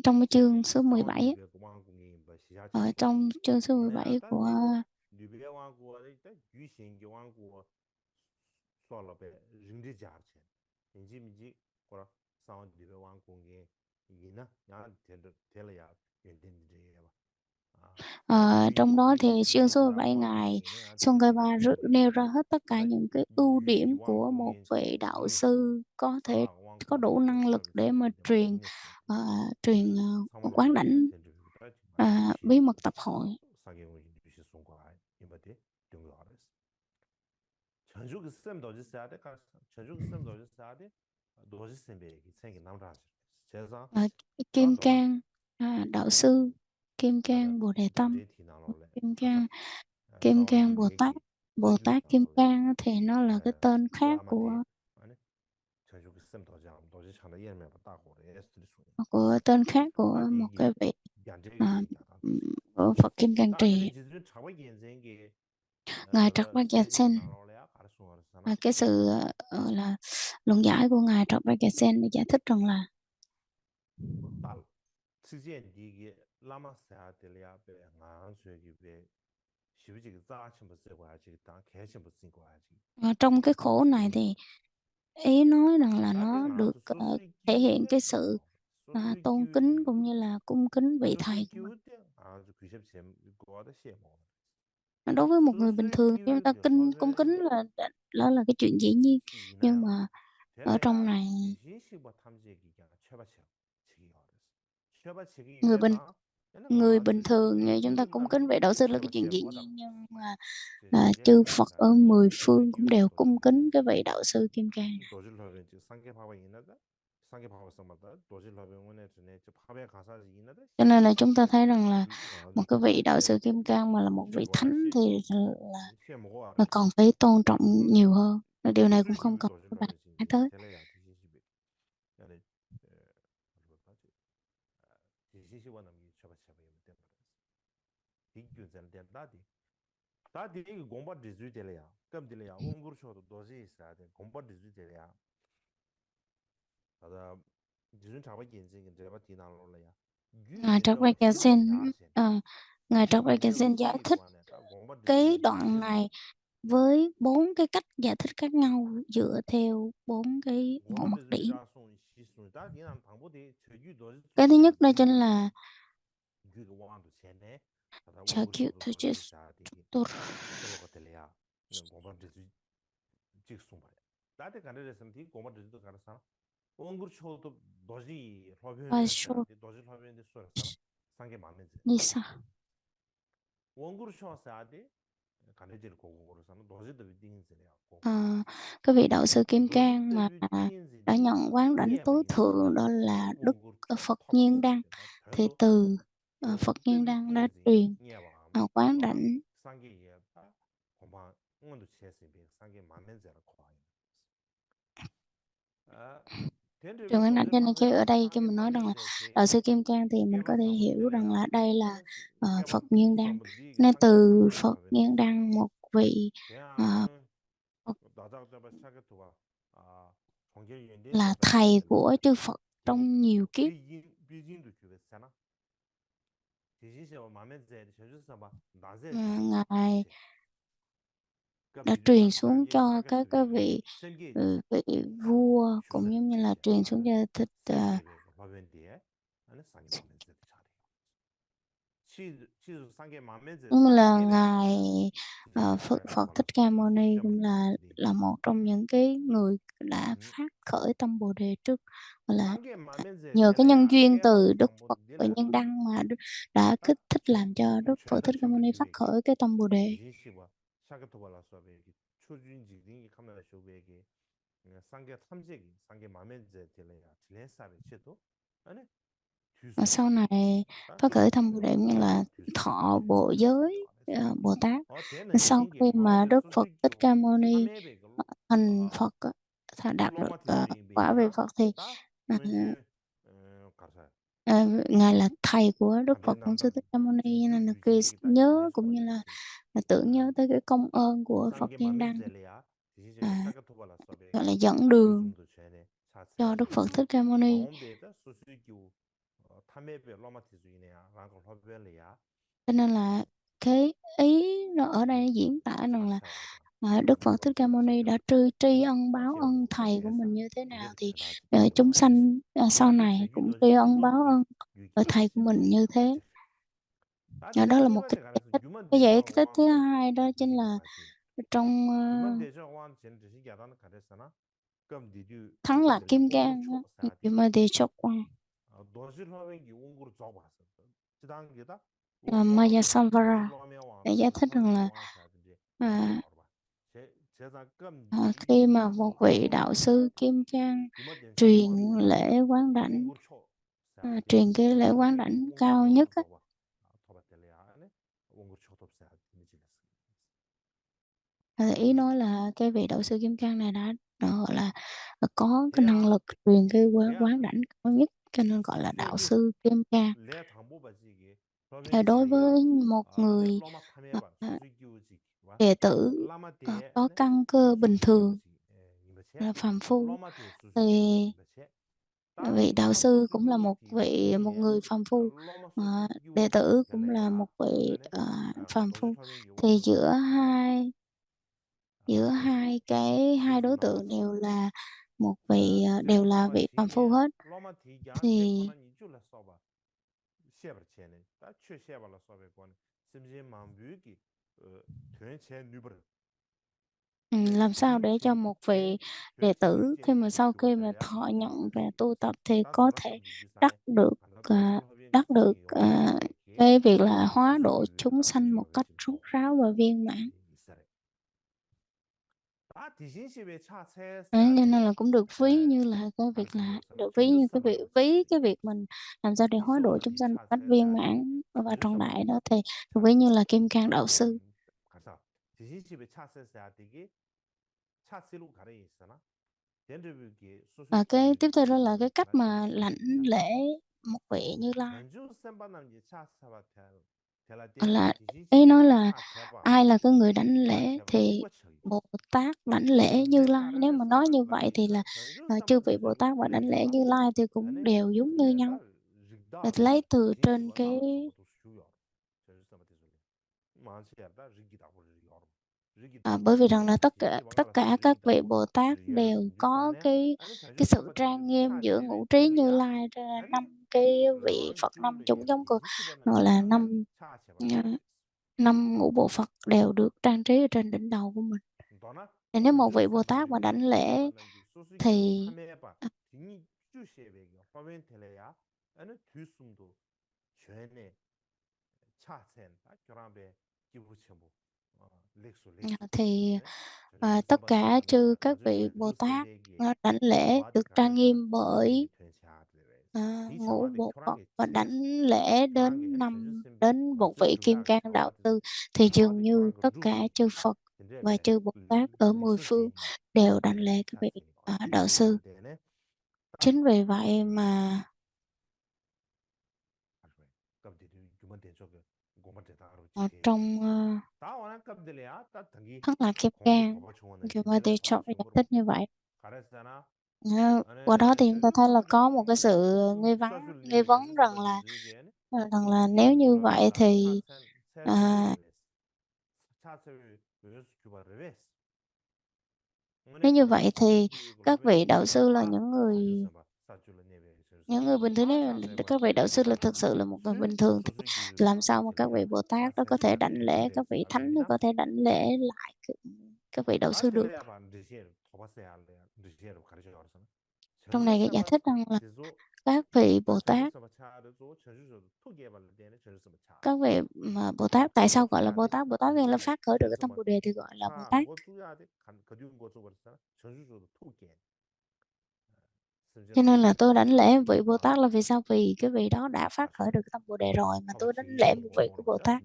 trong cái sẽ chương sẽ số sau điều 17 bé của hoàng của nghe và sẽ chỉ ở số trong chương số anh ấy 17 ta của đi điều bé hoàng của đấy ta duy sinh cái hoàng của xóa là bé rừng đi giả chứ hình như mình chỉ có sau điều bé hoàng của nghe gì nữa nhà thế là ya hiện đến gì vậy à ta duy trong đó duy thì rừng chương đi số giả 17 hoàng của ngài nghe nó ya thế Tsongkhapa không được nêu ra hết tất cả đấy những cái ưu duy cái điểm hoàng của của một nghe vị đạo 능 sư có sa thể hoàng có của đủ nghe để năng lực cho để sự mà việc mà truyền chính sự truyền 상말로 quán đảnh 된줄 다 말이 주시 bí mật tập hội. 상경을 주시 송과 이바데 등로하레스 전주 쌤 도지 사데 가 전주 쌤 도지 사데 도지 쌤베 생기 남라지 제사 Ờ, Kim 다더라 Cang đạo sư Kim 다다 Cang Bồ Đề Tâm, 견제 티나로래 Kim 가사 Cang Kim 사운드 Cang Bồ Tát. 베기 Bồ 최주 Tát Kim 나로래 Cang thì nó là cái tên khác 라마데 của 아니 전주 쌤 도지 암 도지 차나 예매 다고래 에스트리 소리 của tên khác của 다디 một cái 이게 vị 견제 à, 되잖아 của Phật Kim Cang 다 근데 Trì. 지금 차고 인생게 Ngài Trật 다다 Bát Gia 세제 Sen, 나로래야 가르쳐 가르쳐나 cái sự là luận giải của ngài Trật Bát Gia Sen để giải thích rằng là 달 지지엔 이게 라마 사야들이야 배 안수기 배 시비지 자침 버스 과지 다 개심 버스 과지 trong cái khổ này 이나 thì ý nói rằng là 다 nó 그거 được 안수 소수의 thể hiện 기우대 cái sự 소수의 tôn kính 기우대 cũng như là cung kính vị 소수의 thầy của mình. 기우대 아주 귀십 셈 거다 시emo Đối với một người bình 소수의 thường chúng ta 기우대 cung kính 러벤데 là cái chuyện dĩ nhiên, nhưng 이나야 mà ở trong 델레야 này 지신시와 탐지기 그냥 최바쳐 치기 어렸어 최바치기 người bình 위해서 얘는 người 강한 bình 수기 thường 위해 chúng ta cung 기운나래 kính vị đạo sư là cái chuyện 최바치에 dĩ 뭐다 nhiên, nhưng mà 제제 chư Phật 가르나 ở mười 소수의 phương cũng 기운에 đều cung 도질러베 kính cái vị đạo sư Kim Cang. 도질러베 이제 상계파가 있나다 상계파가 말다 도질러베 원에 전에 저 파베 가사 있나다 Cho nên là 시에모가 chúng ta thấy rằng là một 아주 cái vị đạo 제 sư Kim Cang mà là một vị 저거라 thánh 시 thì 시에모가 là 알아서 còn phải tôn trọng nhiều hơn. Và điều này cũng 소수의 không 기운 cần phải bàn 도질러베 cãi 이제 tới. 텔레야 지신시베 야네 지신시와 남기 쳐바쳐베 때문에 디균전 된다디 다디 공부 디즈itel이야 깜딜이야 원구르쇼도 도시 있어야 돼 공부 디즈itel이야 다다 지준 잡아 인생 제가 디나로래야 Ngài Trật 유게서 Bát Gia 시비지 Sen 야신 Ngài Trật Bát Gia 유게서 Sen giải 시비 thích 구하네 딱 공부 cái 디즈itel이 đoạn 야신 này với 4 cái cách giải thích khác nhau dựa theo 4 cái bộ 공부 mặt điển. 디즈라 송 시순 다 니난 방보디 저유도 Cái thứ 수도 nhất đó chính 유게 là 유게 왕도 챤네 다다 Chakyu 원구르쇼도 도시 Thuyết 있어야 되기 Tur. 솔로가텔이야 공부 디즈 직송발 다들 간에서 디 공부 디즈도 가르사 원구르쇼도 도시 Vaishro 화변에서 도시 화변에 쏘잖아 상계 마음에지 Nisa. 원구르쇼 사야지 간에질 고고로 사는 도시도 딩즈래요 Ờ, cái vị đạo sư Kim Cang 도시도 mà đã 딩즈디 nhận quán đảnh 니에바 tối thượng 있는지라 đó là 그 Đức 원구르쇼 Phật Nhiên 토바스 Đăng, 때다 thì 별도 từ Phật Nhiên 도시도 Đăng đã 딩즈 truyền 니에바 quán 봐 đảnh 상계에 봐 고마 응원도 치에스비 상계 마음에지라 고아요 아 truyền 된저비 quán đảnh. 도시 Cho nên khi ở 화변 đây khi 상계 mình nói rằng là 마음에지 đạo sư Kim Cang thì mình có 개발 thể 삼을 hiểu rằng 쓸래야 là đây là 아니 개발 Phật Nhiên Đăng, 삼을 nên 상계 từ 마음에지 Phật 화변에 Nhiên Đăng một vị ờ, 대한 Phật 나자자바 시작했다가 아 종교인데 là 대바 thầy của 시작했다가 chư Phật 디 trong nhiều kiếp. 비진도 교회잖아 지지시와 마음에 제 제주서 봐 낮에 Ngài 제 그러니까 đã 비진나 truyền xuống 사게 cho các cái 시작했다가 vị sem게 vị vua, cũng 주서를 giống như là 제제 truyền xuống 아니 cho thích sem게 봐변 뒤에 아니 상게 마음에 제 잘해 치 상게 마음에 제 giống như là 상게래 ngài 지지시 Phật 시작했다가 Thích Ca Mâu Ni 시험을 cũng 되는지 là một trong những cái người đã phát khởi tâm Bồ đề trước, gọi là 상게 마음에 제 nhờ cái nhân 텔레야 duyên 개발 từ Đức Phật 삼보도 và 딜레야 Nhân Đăng mà đã kích thích làm cho Đức Phật 최다 Thích Ca Mâu 첨부 Ni phát 유배기 khởi cái tâm Bồ đề. 지진시와 샤게토발라서 베기 초준지 등이 카메라 쇼베기 상게 탐지기 상게 마멘제 딜레야 딜레사베 치도 아니 Và 뒤수도 sau này 다 phát khởi tâm Bồ đề 뒤수도 như là 뒤수도 thọ bộ giới Bồ Tát. 되는 Sau 인게 khi mà 바오베 Đức Phật Thích 소수기고 Ca Mâu Ni 참여베고 thành 아 Phật á, đạt được 로마티지 quả vị 베기나 Phật thì 다 ờ, 왠지 가사 ờ, ngài là thầy của Đức Phật Bổn Sư 담배남다 Thích Ca Mâu Ni, cho nên là khi 유지식이 다 nhớ cũng như 딜레스바베 là tưởng nhớ tới cái công ơn của Phật 상게 Nhiên Đăng, 마멘젤레야 지지시가 à, 샤게토발라서 gọi là 베기 dẫn đường 뒤숨도 죄네 cho Đức Phật Thích Ca Mâu 마 Ni. 옴베다 소수교 탐메베 로마티즈이네야 랑걸 허벨레야 Cho nên là cái ý nó ở đây diễn tả rằng là 차차야다 Đức Phật Thích Ca 좀 Mâu Ni 세다 đã tri ân báo 제로 ân thầy của mình 제사 như thế nào, 이래도 thì 제다 chúng 제로 sanh sau 야도 này cũng 제규도 tri ân báo 진도도 ân ở 유기 thầy của mình 제바 như thế. 맞지 다디 Đó là một cái 유만데 giải 가서 thích. 유만 Cái giải 대저 thích thứ 왕 hai đó chính 디지기 là 마시 trong 유만 대저 왕 전 디지기 하다는 가르스나 그럼 니도 Thắng Lạc 금들이야 Kim 옹구로 Cang á, 초사디 Yamade Chokwan, 도실 화wen기 옹구로 잡았어 지당게다 Maya 옹구로 도실 Samvara 화면 왕 để giải thích rằng 화wen기 là 왕 사든지 옹구로 à, 알아봐 제 제사 금 khi 니도 mà một vị đạo sư Kim Cang 유만 대저 truyền 왕이 있으나 lễ quán đảnh, 옹구로 초사디 truyền cái lễ 도실 quán 화wen기 đảnh 옹구로 cao nhất 옹구로 á, 잡아 토바텔레야 안에 옹구로 초톱사디 니지레스 ý nói là cái vị đạo sư Kim Cang này đã gọi là có cái năng 대야 lực truyền cái quán 대야다 đảnh cao nhất, cho nên gọi là đạo 소수 sư Kim Cang. 레 당보바지기 Thì đối 프로빈시아야 với một 안에 người 로마 타메바 à, 소수기우지 와 đệ tử 라마데 có 안에 căn cơ bình thường, 소수기우지 이거체 phàm phu, 로마데 소수기우지 thì 이거체 다 vị đạo 로마 sư cũng là một 소수기우지 một 기베네 người phàm phu, 로마 đệ tử 소수기우지 cũng là 텔레야 một vị 안에 phàm 도시 phu. 화면이 Thì 원고로 잡았다 giữa 도시 hai 제주 đối tượng 나마치 đều là một vị đều 제주 là vị phàm phu 나마치게 hết. 로마 디장 Thì 데코나 니줄라 써봐 시에버체네 다 최시에발라 써베고는 심지 만부기 된체 누버 제 làm sao để cho 디진치 một 제 vị đệ 된체 tử khi mà 유젠치 sau khi mà 그바텔야 thọ nhận 니지레스 và tu tập thì 다 có thể 사바급 đắc 니지사네 được 안나 도실 허비엔기 đắc được 찌기 용케 베키 cái việc là hóa độ chúng 소수기우다 sanh một cách 소수기우지 rốt 뭐 ráo và viên mãn. 이사레 다 디진시 왜 Đấy, cho 차세스야디 nên là cũng được ví như là cái việc 가르쳐 là 버렸잖아 được ví 전주 như cái việc 선발로 ví 차세 cái việc mình làm sao để hóa độ chúng 이소라디 sanh một cách viên 차세스야디 mãn và 전주 trọn đại 선발로 đó, thì được ví như 차세 là Kim Cang đạo sư. 가서 디진시 왜 차세스야디기 차세로 가래 있잖아 덴르비기 Và cái 소수기우지 tiếp theo đó là 기베네 cái cách 가라 mà 전주 lãnh 이사레 lễ một vị Như Lai. 전주 선발남기 차사바텔 Hoặc 텔라데네 là ý 디진시 nói 왜 là 차세바 ai là cái người đảnh lễ, 차세바 thì 띵과 처리 Bồ Tát đảnh lễ Như 점쟁 Lai. Nếu mà nói 가르네스나 như vậy thì là 랑기사 전주 chư vị 선발남기 Bồ Tát và đảnh lễ 랑기사 Như Lai thì cũng 안에 đều giống như 다 nhau. Là 릭다로 lấy từ trên 디진시와 cái 나로 서버도 수요 전주 선발대 만시야다 릭이다고 릭이어 bởi vì 릭이다고 rằng là 디진시 tất 왕가라서 cả các vị 릭이다고 Bồ Tát 릭이어를 đều có 심지사네 아니 전주 cái sự 선발대 trang nghiêm giữa 차체베 ngũ trí Như 텔리야 Lai. Cho nên 아니 năm cái vị 랑 Phật, năm 줄로 chúng 얘를 giống của 디진시 gọi là 번남기야 차체바 ờ, 텔레베스 năm ngũ bộ Phật đều được trang trí ở trên đỉnh đầu của mình. 너나 Thì nếu một 전주 vị Bồ Tát mà đảnh 디진시 lễ 번남기 소수기우 thì 탐해봐 딩이 주시에베기 화면 텔레야 아니 뒤숨도 죄네 차센 교람베 기부첨부 렉수 렉수 thì 아니 전주 tất cả 선발남기 chư các 도저히 vị Bồ Tát 주세베기 đảnh lễ 와디 được trang 가르잖아 nghiêm 심지게 bởi 된샤드레 ngũ 디샤와디 bộ Phật, 교랑게 và 지레스 đảnh lễ 교랑게 đến 아니 전주 năm 선비 đến một 완전 vị Kim 줄라게 Cang đạo 차와디 sư, thì dường 차와디 như 교랑게 tất cả 루스 chư Phật và 근데베 chư Bồ Tát ở mười phương 릭소체니 đều đảnh lễ các vị 차세니 đạo sư. 알데네 다 Chính vì vậy mà 알베 갑디디 주먼데 저거 고먼데 다로 지게 trong 다 원한 갑들이야 다 등기 Thắng Lạc Kim 공기 Cang, 도바 총원에 Yamade 지게네 Chok giải 슈거로 thích như vậy. 가르잖아 Qua đó 안에 thì chúng ta 전주 thấy là 선발대 có một cái sự 사줄 nghi 내비 전주 vấn 선발대 지게네 rằng là nếu 디진시 như vậy 불러면다 thì 차센 à, 세세레레스 차세를 요스 규바르베스 nếu 오늘 như vậy thì 소수기 các vị 글로베 đạo sư là 다 전주 선발 사줄 내비 전주 những 선발 người bình thường. 다 Nếu 차세바 các vị đạo sư là thực sự là một người 스 bình thường thì 소수기 làm sao mà các vị 텔레야 Bồ Tát đó có thể 차센 đảnh lễ các 디지레스 vị thánh, thì 알레비나 có thể đảnh lễ lại các vị đạo 다 sư được. 텔레야 반 르시에르 도바세야 알레야 르시에르 가르쳐 알았어 Trong 전주 này giải 선발 thích rằng là 지조 các vị 다 Bồ 전주 Tát, 선발 차르조 전주조도 토기에 발을 때는 전주 선발 차 các vị mà Bồ Tát, tại sao gọi là Bồ 고주야데 Tát? Bồ Tát nghĩa là 르시에르 phát khởi được 전주 cái tâm 선발 Bồ đề thì gọi là Bồ 차 Tát. 고주야데 간 거디운 고주 버렸잖아 전주조도 토기에 Cho 심지어 nên là tôi 토기에 đảnh lễ vị Bồ 와 Tát là vì sao? Vì cái vị đó đã phát khởi được cái tâm Bồ đề rồi mà tôi đảnh lễ một vị của Bồ Tát.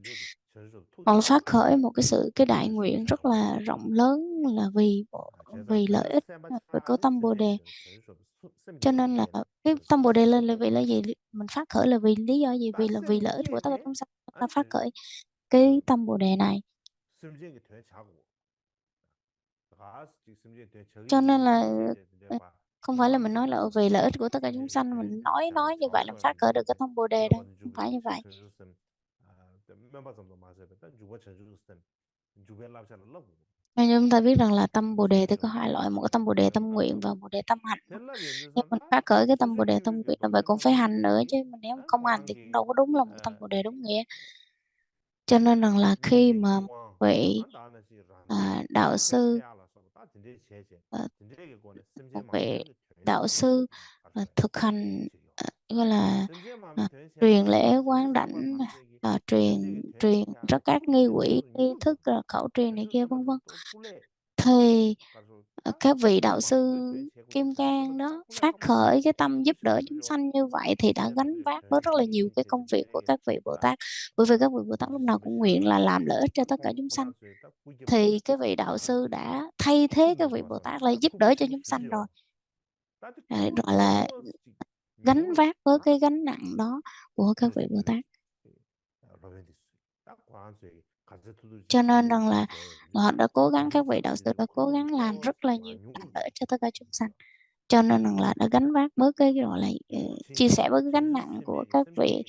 전주조도 Hoặc là 토기에 phát khởi một cái đại 전주 선발 nguyện rất 차라고 là rộng lớn là 제가 vì lợi 전주 ích, 쌤바 vì có 차데 tâm Bồ đề. 쌤베베 전주조도 Cho 쌤게를 nên là 때는 cái 전주 tâm 선발 Bồ đề 차 lên là vì là gì? Mình phát khởi là vì lý do gì? Vì là vì 따쌤 lợi ích của tất cả 니에베 chúng sanh, ta 아니 phát 전주 khởi cái tâm Bồ đề này. 심지에 되 자고 가스 지금 심지에 되 Cho 저기 nên là 이제 ờ, 봐 Không phải là mình nói là vì lợi ích của tất cả chúng sanh, mình nói như vậy là phát khởi được cái tâm Bồ đề đâu, không phải như vậy. Nên chúng ta biết rằng là tâm Bồ đề thì có hai loại, một cái tâm Bồ đề tâm nguyện và Bồ đề tâm hành. Nhưng mình phát khởi cái tâm Bồ đề tâm nguyện là vậy, cũng phải hành nữa chứ, mình nếu mà không hành thì cũng đâu có đúng là một tâm Bồ đề đúng nghĩa. Cho nên rằng là khi mà một vị đạo sư à, một vị đạo sư thực hành gọi là truyền lễ quán đảnh, truyền truyền rất các nghi quỹ nghi thức, khẩu truyền này kia vân vân, thì các vị đạo sư Kim Cang đó phát khởi cái tâm giúp đỡ chúng sanh như vậy thì đã gánh vác với rất là nhiều cái công việc của các vị Bồ Tát, bởi vì các vị Bồ Tát lúc nào cũng nguyện là làm lợi ích cho tất cả chúng sanh, thì cái vị đạo sư đã thay thế các vị Bồ Tát là giúp đỡ cho chúng sanh rồi, gọi là gánh vác với cái gánh nặng đó của các vị Bồ Tát. Cho nên rằng là họ đã cố gắng, các vị đạo sư đã cố gắng làm rất là nhiều, làm lợi ích cho tất cả chúng sanh, cho nên rằng là đã gánh vác với cái gọi là chia sẻ với cái gánh nặng của các vị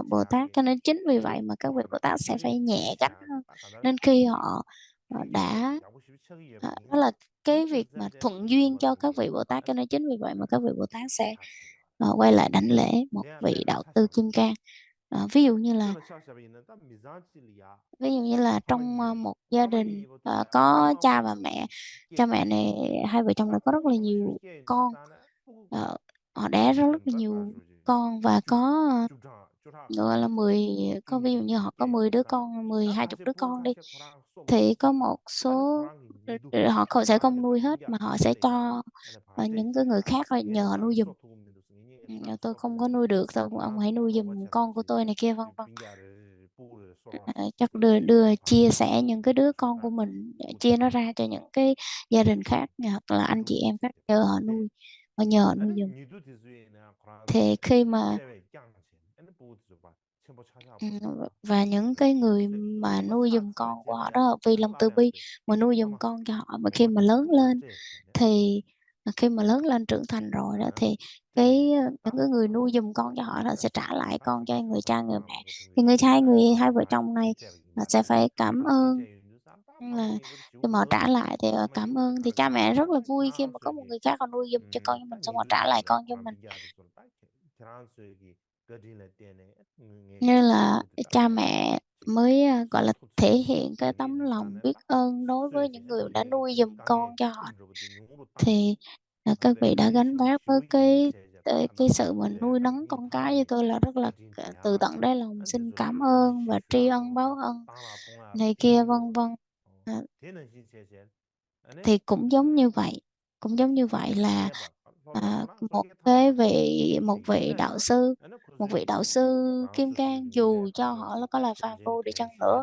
Bồ Tát, cho nên chính vì vậy mà các vị Bồ Tát sẽ phải nhẹ gánh hơn. Nên khi họ đã đó là cái việc mà thuận duyên cho các vị Bồ Tát, cho nên chính vì vậy mà các vị Bồ Tát sẽ quay lại đảnh lễ một vị đạo sư Kim Cang. Ví dụ như là trong một gia đình có cha và mẹ, cha mẹ này, hai vợ chồng này có rất là nhiều con, họ đẻ rất là nhiều con và có gọi là 10, có ví dụ như họ có 10 đứa con, 10 20 đứa con đi, thì có một số họ không sẽ không nuôi hết mà họ sẽ cho những cái người khác là nhờ nuôi giùm. Tôi không có nuôi được, tôi ông hãy nuôi giùm con của tôi này kia vân vân. Chắc đưa chia sẻ những cái đứa con của mình, chia nó ra cho những cái gia đình khác hoặc là anh chị em khác nhờ họ nuôi, họ nhờ họ nuôi giùm. Thì khi mà và những cái người mà nuôi giùm con của họ đó vì lòng từ bi mà nuôi giùm con cho họ, mà khi mà lớn lên thì khi mà lớn lên trưởng thành rồi đó thì những cái người nuôi giùm con cho họ là sẽ trả lại con cho người cha người mẹ, thì hai vợ chồng này là sẽ phải cảm ơn, là khi mà họ trả lại thì cảm ơn, thì cha mẹ rất là vui khi mà có một người khác họ nuôi giùm cho con cho mình, xong họ trả lại con cho mình. Như là cha mẹ mới gọi là thể hiện cái tấm lòng biết ơn đối với những người đã nuôi giùm con cho họ, thì các vị đã gánh vác với cái sự mình nuôi nấng con cái như tôi là rất là từ tận đáy lòng xin cảm ơn và tri ân báo ân này kia vân vân. À, thì cũng giống như vậy là một vị đạo sư, Kim Cang dù cho họ có là phàm phu đi chăng nữa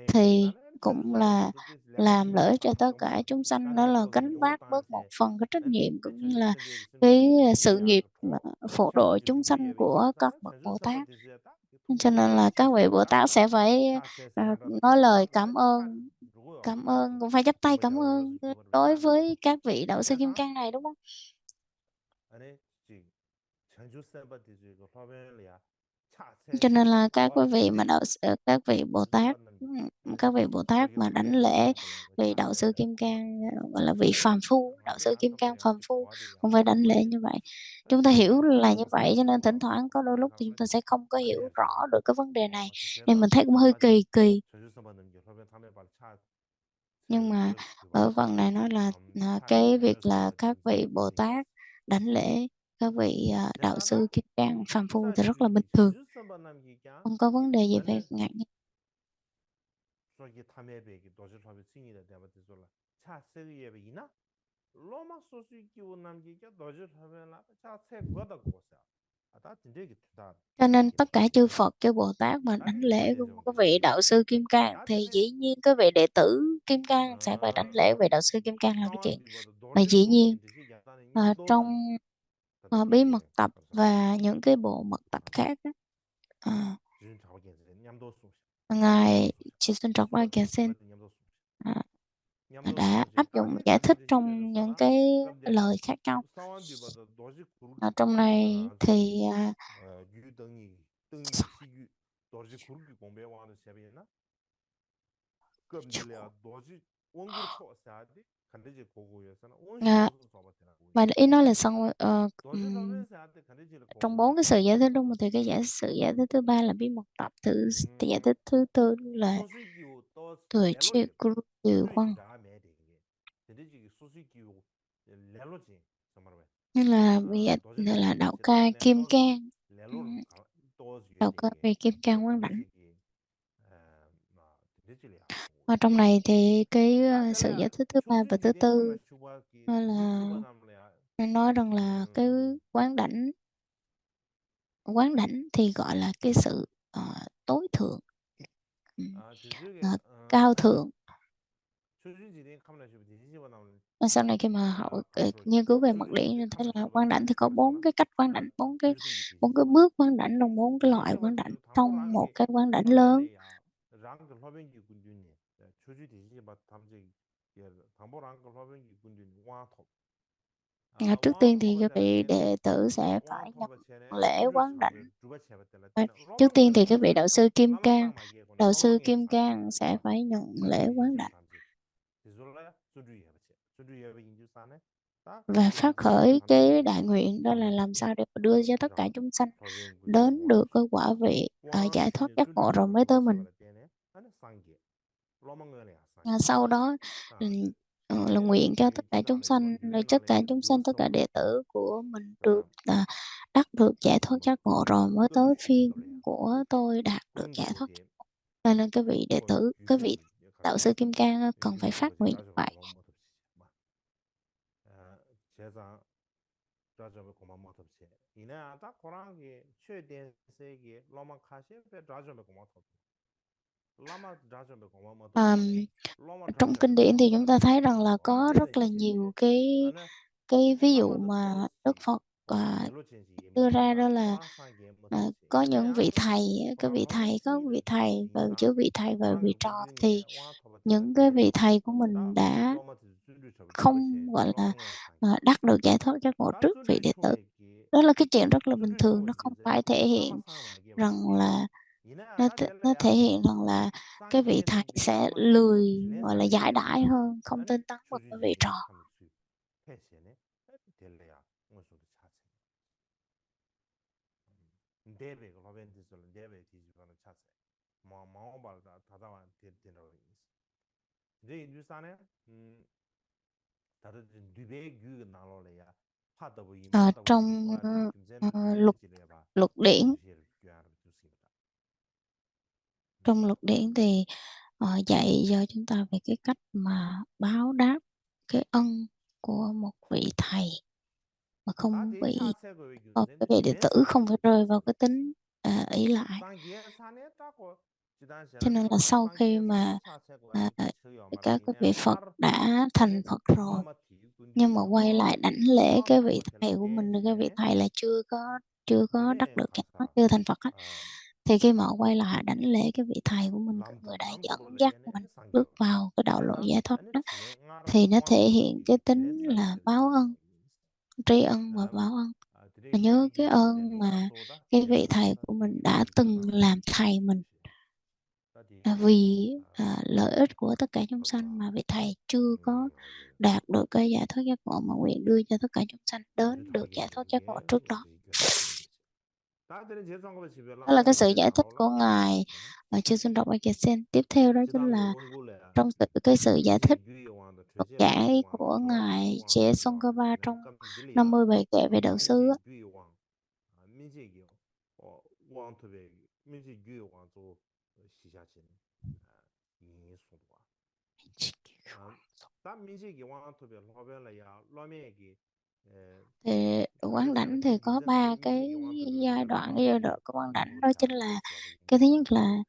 thì cũng là làm lợi ích cho tất cả chúng sanh, đó là gánh vác bớt một phần cái trách nhiệm cũng như là cái sự nghiệp phổ độ chúng sanh của các bậc Bồ Tát. Cho nên là các vị Bồ Tát sẽ phải nói lời cảm ơn, cũng phải chắp tay cảm ơn đối với các vị đạo sư Kim Cang này, đúng không? Cho nên là các quý vị mà các vị Bồ Tát, các vị Bồ Tát mà đảnh lễ vị đạo sư Kim Cang, gọi là vị phàm phu, đạo sư Kim Cang phàm phu, không phải đảnh lễ như vậy. Chúng ta hiểu là như vậy, cho nên thỉnh thoảng có đôi lúc thì chúng ta sẽ không có hiểu rõ được cái vấn đề này, nên mình thấy cũng hơi kỳ kỳ. Nhưng mà ở phần này nói là cái việc là các vị Bồ Tát đảnh lễ các vị đạo sư Kim Cang phàm phu thì rất là bình thường, không có vấn đề gì phải ngại. Cho nên tất cả chư Phật, chư Bồ Tát mà đảnh lễ của một cái vị đạo sư Kim Cang thì dĩ nhiên cái vị đệ tử Kim Cang sẽ phải đảnh lễ vị đạo sư Kim Cang là cái chuyện mà dĩ nhiên. Trong bí mật tập và những cái bộ mật tập khác á, ngài Chư Sinh Trọc Ba Kiệt Sinh đã áp dụng giải thích trong những cái lời khác nhau. Trong này thì à, mà ý nói là xong trong 4 cái sự giải thích đúng không, thì cái sự giải thích thứ ba là bí mật tập, thì giải thích thứ tư là tuổi chi cru từ quan, nên là bây giờ là đạo ca kim cang. Đạo ca về kim cang quán đảnh. Và trong này thì cái sự giải thích thứ ba và thứ tư là nói rằng là cái quán đảnh, quán đảnh thì gọi là cái sự tối thượng, cao thượng. Và sau này khi mà họ nghiên cứu về mặt điển thì thấy là quán đảnh thì có 4 cái cách quán đảnh, bốn cái bước quán đảnh, trong 4 cái loại quán đảnh trong một cái quán đảnh lớn. Trước tiên thì các vị đệ tử sẽ phải nhận lễ quán đảnh. Trước tiên thì các vị đạo sư Kim Cang sẽ phải nhận lễ quán đảnh và phát khởi cái đại nguyện, đó là làm sao để đưa cho tất cả chúng sanh đến được cái quả vị giải thoát giác ngộ rồi mới tới mình. Sau đó là nguyện cho tất cả chúng sanh, rồi tất cả đệ tử của mình được đắc được giải thoát giác ngộ rồi mới tới phiên của tôi đạt được giải thoát. Nên cái vị đệ tử, cái vị đạo sư Kim Cang cần phải phát nguyện như vậy. Trong kinh điển thì chúng ta thấy rằng là có rất là nhiều cái ví dụ mà Đức Phật đưa ra, đó là có những vị thầy, có vị thầy và chữ vị thầy và vị trò, thì những cái vị thầy của mình đã không gọi là đắc được giải thoát giác ngộ trước vị đệ tử. Đó là cái chuyện rất là bình thường, nó không phải thể hiện rằng là nó thể hiện rằng là cái vị thầy sẽ lười gọi là giải đãi hơn, không tinh tấn vào cái vị trò. Trong luật luật điển trong luật điển thì dạy cho chúng ta về cái cách mà báo đáp cái ân của một vị thầy mà không bị cái vị đệ tử không phải rơi vào cái tính ỷ lại. Cho nên là sau khi mà các cái vị Phật đã thành Phật rồi, nhưng mà quay lại đảnh lễ cái vị thầy của mình, cái vị thầy là chưa có đắc được giải thoát, chưa thành Phật á, thì khi mà họ quay lại đảnh lễ cái vị thầy của mình, cái người đã dẫn dắt mình bước vào cái đạo lộ giải thoát đó, thì nó thể hiện cái tính là báo ân, tri ân và báo ân. Và nhớ cái ơn mà cái vị thầy của mình đã từng làm thầy mình, vì lợi ích của tất cả chúng sanh mà vị thầy chưa có đạt được cái giải thoát giác ngộ mà nguyện đưa cho tất cả chúng sanh đến được giải thoát giác ngộ trước đó. Đó là cái sự giải thích của ngài Chư Xuân Độc A Kiệt Sen. Tiếp theo đó chính là trong cái sự giải thích thuật giải của ngài Chế Xuân Cơ Ba trong 50 bài kệ về đạo sư á. Thì quán đảnh thì có 3 cái giai đoạn. Cái giai đoạn của quán đảnh đó chính là cái thứ nhất là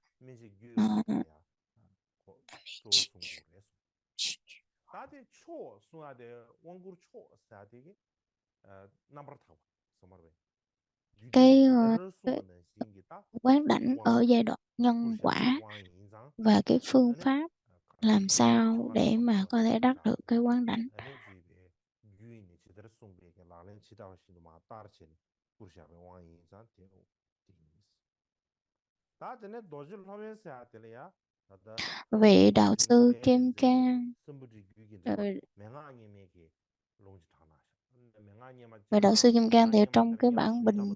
cái quán đảnh ở giai đoạn nhân quả và cái phương pháp làm sao 총알 để mà 막고 có thể đắc được 자고 cái quán đảnh. 에너지에 유인이 제대로 송배게 라는 치다시도 마 따르친 부르샤베 왕이 인산 되고 다 전에 도질 하면서 하더래야 나다 Vị đạo 도질 sư Kim 대제 Cang, 선부지 유기 ờ, 좀 맹아니 메기 롱지 타나 맹아니 마 vị đạo 제대로 sư Kim Cang thì 맹아니 마 trong cái 다른 bản 시스템 bình, 뭐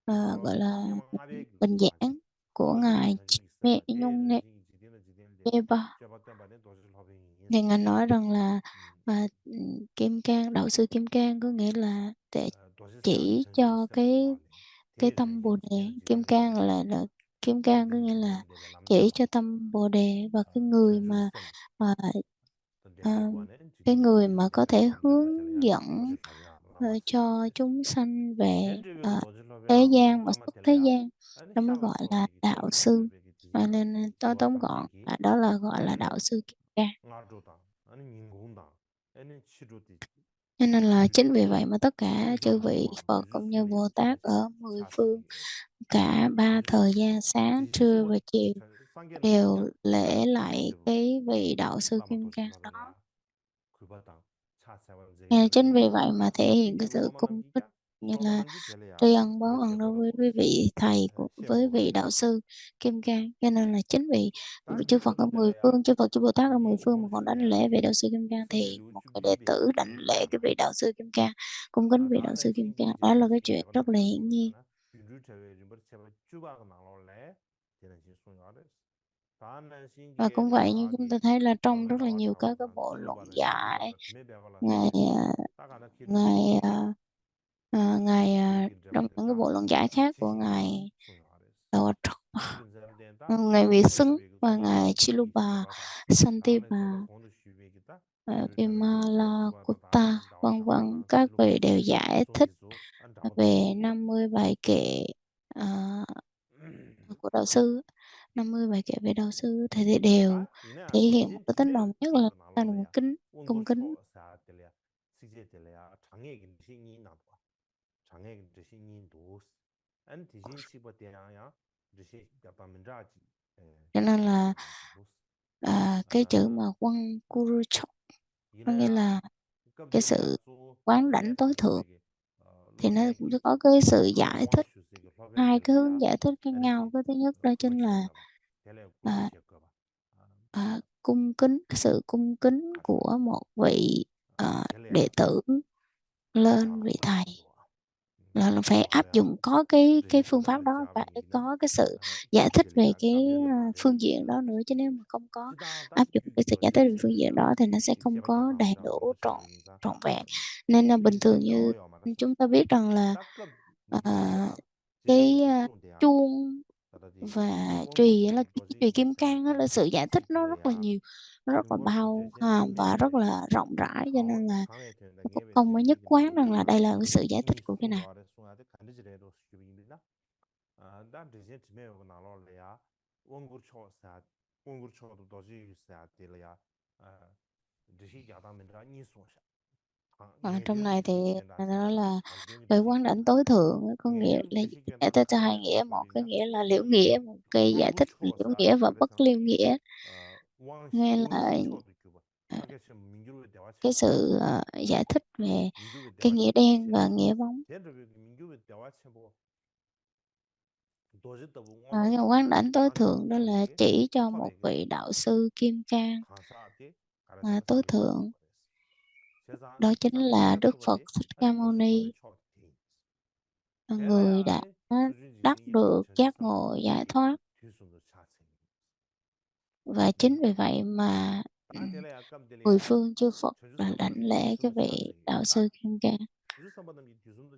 그래서 gọi là 맹아니 마 아베기 bình 마지 giảng của 도질 ngài 전쟁 Mẹ 있어봐 Nhung 대를 Nè 지기 지대는 Neba, 제가 때문에 도질 하뱅이 thì 인사 ngài nói rằng là Kim Cang, đạo sư Kim Cang có nghĩa là để 도시사 chỉ 전쟁 cho 있으면 뭐하네 cái 대를 tâm Bồ Đề. Kim 지대는 Cang là Kim Cang có nghĩa là 지대는 chỉ 남자가 cho tâm Bồ Đề, và cái người mà 전주선 ờ, ờ, 대대관에 cái 지대는 người mà có 지대는 thể hướng 남자가 dẫn 도시 하냐 남았지 cho chúng sanh về 젠제베가 thế 도시로베야 gian và xuất thế 까마텔레야 gian, 아니 nó mới 샤바 gọi là 소와베기 đạo sư. 젠주베기 Và 디진 nên tôi tóm gọn 구와당지기 là đó là gọi là 아니 đạo sư Kim Cang. 나조다 아니 민공당 아니 치료디 Cho nên là chính vì vậy mà tất cả chư 디진자도 vị 와 Phật cũng như 미주스니 Bồ Tát ở mười phương, 차세기 cả ba thời gian sáng, trưa 디진시보 và chiều 상계로 đều 되냐 lễ lại 디진제부 cái vị đạo sư 라마 Kim Cang đó. 도시로베야 굴바당 차세와 Nên chính vì 제베르 vậy mà thể hiện cái 이게 sự 로마 cung kính 남기냐 như 로마 là 남기 될래야 tri ân báo 왜 ân đối 제거라 với 보레스 vị thầy với 셰보라 vị đạo sư Kim Cang. Cho nên là chính vì 다 chư Phật ở 디저도 mười 될래야 phương, chư Phật chư Bồ Tát ở mười 니 phương mà còn đánh 공주야 lễ vị đạo sư Kim Cang, thì 선제도 một người đệ 준비베 tử đánh lễ cái vị đạo sư Kim Cang, cung kính 아 vị đạo sư 다른 Kim Cang, 신기 đó là cái 제베르지 chuyện 제가 rất là 나타나고 hiển nhiên. 하나 윤주 제외 좀 제가 주바가 나올래 되는 지 소요하래 다른 Và 신기에 cũng vậy như chúng 나와기 ta thấy là trong 나와 rất là 나와 nhiều các 나와 cái 난 bộ luận 수요바는 giải, 신기로다 팀에 배워라 ngài 되지 딱 하나 키를 ngài 주바가 ngài 유긴 trong những cái 잡아된다 bộ luận giải khác của 지식이다 ngài 소요하래 Đạo Trật, 유긴 잡아된다 ngài Vị Xứng 도시베기 và 소바다 ngài 이 Chiluba 제바다 다음에 제바 Santipa, 공도 쉬베기다 윤주 제외 제가 주바다 다 Vimalakutta, 나와 vân vân, 잡아다 các vị 실로바다 đều giải thích 송기수 안 잡아도 về 50 bài kệ ờ, của đạo sư. 50 bài kệ về đạo sư thì đều 다 이내 thể hiện một 디진 cái tính 지메 đồng nhất là 주로 một 나눠래야 cung 온고 kính. 초사들이야 시제들이야 장애긴 신이 나와 장애긴 신이 도스 안 디진 시버 대야야 드시 야바민자지 Cho nên 시제들이야 là 도스 cái chữ 아 mà Quang Guru Chok có nghĩa 이내야 là cái 깜들이야 sự 소 quán đảnh tối thượng, 메타르세기 thì nó cũng 로메기 có cái sự giải thích, 왕슈세기 hai cái hướng 로벤들이야 giải thích khác nhau. 에너지 Cái thứ nhất đó chính là 구마치엔다 봐 텔레 à, 구르시에 거봐 cung kính, sự cung kính 아주 của một vị đệ 텔레야 tử lên vị 자로다 thầy, 좋아 là phải áp 자로야 dụng có cái 드시 phương pháp 자다를 đó, phải 자뱅이나 có cái sự giải thích về 깜들이야 cái 깜들이야 말레 phương diện đó nữa, chứ nếu mà không có 지다다 áp dụng cái 유기 sự giải thích 도지 về phương diện 세베야 đó thì nó sẽ không 제바 có đầy 야바민자 đủ 로마 trọn 차베인자 trọn vẹn. Nên là bình thường 디진데 như 어여 말았어 chúng ta biết rằng là 딱급 à, 민주야 cái 제대로부터 수용돼야 chuông 다다디 và chùy á, là 원고초도 cái chùy 도지 kim cang á, 있어야지 là sự giải thích nó rất là 틱딜이야 nhiều, nó rất là 그런 걸 bao 대신 hàm và rất 덤벨레 là rộng rãi, cho nên là 강에 된다 cũng 예배 không có nhất 되게 quán rằng là đây là 아 cái sự giải thích 이 của cái này. 송요 아래 송아데 간지레로 수입니다 난 대신 지메고 나로래야 원고초사 원고초도 도지 있어야 될이야 드시 야다면라 니소샤 Trong này 예전이 thì 된다 nó 시사 là 안되니 về quán 드시기다 đảnh tối thượng á, có nghĩa 예전 là 드시 giải 된다 thích cho hai 간지레로 nghĩa, một cái 수입니다 nghĩa là liễu nghĩa, một cái giải thích liễu 원고초사 nghĩa và bất 가르쳐 liễu nghĩa. Nghe là 원시초도 교바 ờ, 사계시 민교의 cái 대화체보 sự giải thích về 민교의 cái nghĩa đen 대화체보지 và nghĩa bóng. 대대로 민교의 대화체보 도저도 Nhưng 뭔가 mà quán đảnh tối 안주도 thượng đó là 차베게 chỉ cho một 토베게 vị đạo sư Kim Cang 강사한테 가르쳐서 tối 시비게 thượng, 나버렸어 세상 đó chính là 깜들이야 Đức Phật 그거지 Thích Ca 아니 Mâu 도저도 Ni, 하면 초 người 텔레야 đã 아니 수준이 đắc 생기게 được 전주 giác 삼바 ngộ giải 되게 thoát. 뒤숨도 차세 Và chính vì vậy mà 다 텔레야 mười 깜들이야 phương chư Phật 전주 là đảnh 삼바는 lễ cái 뒤숨도 vị 차세 đạo 다 sư Kim Cang. 전주 삼바는 뒤숨도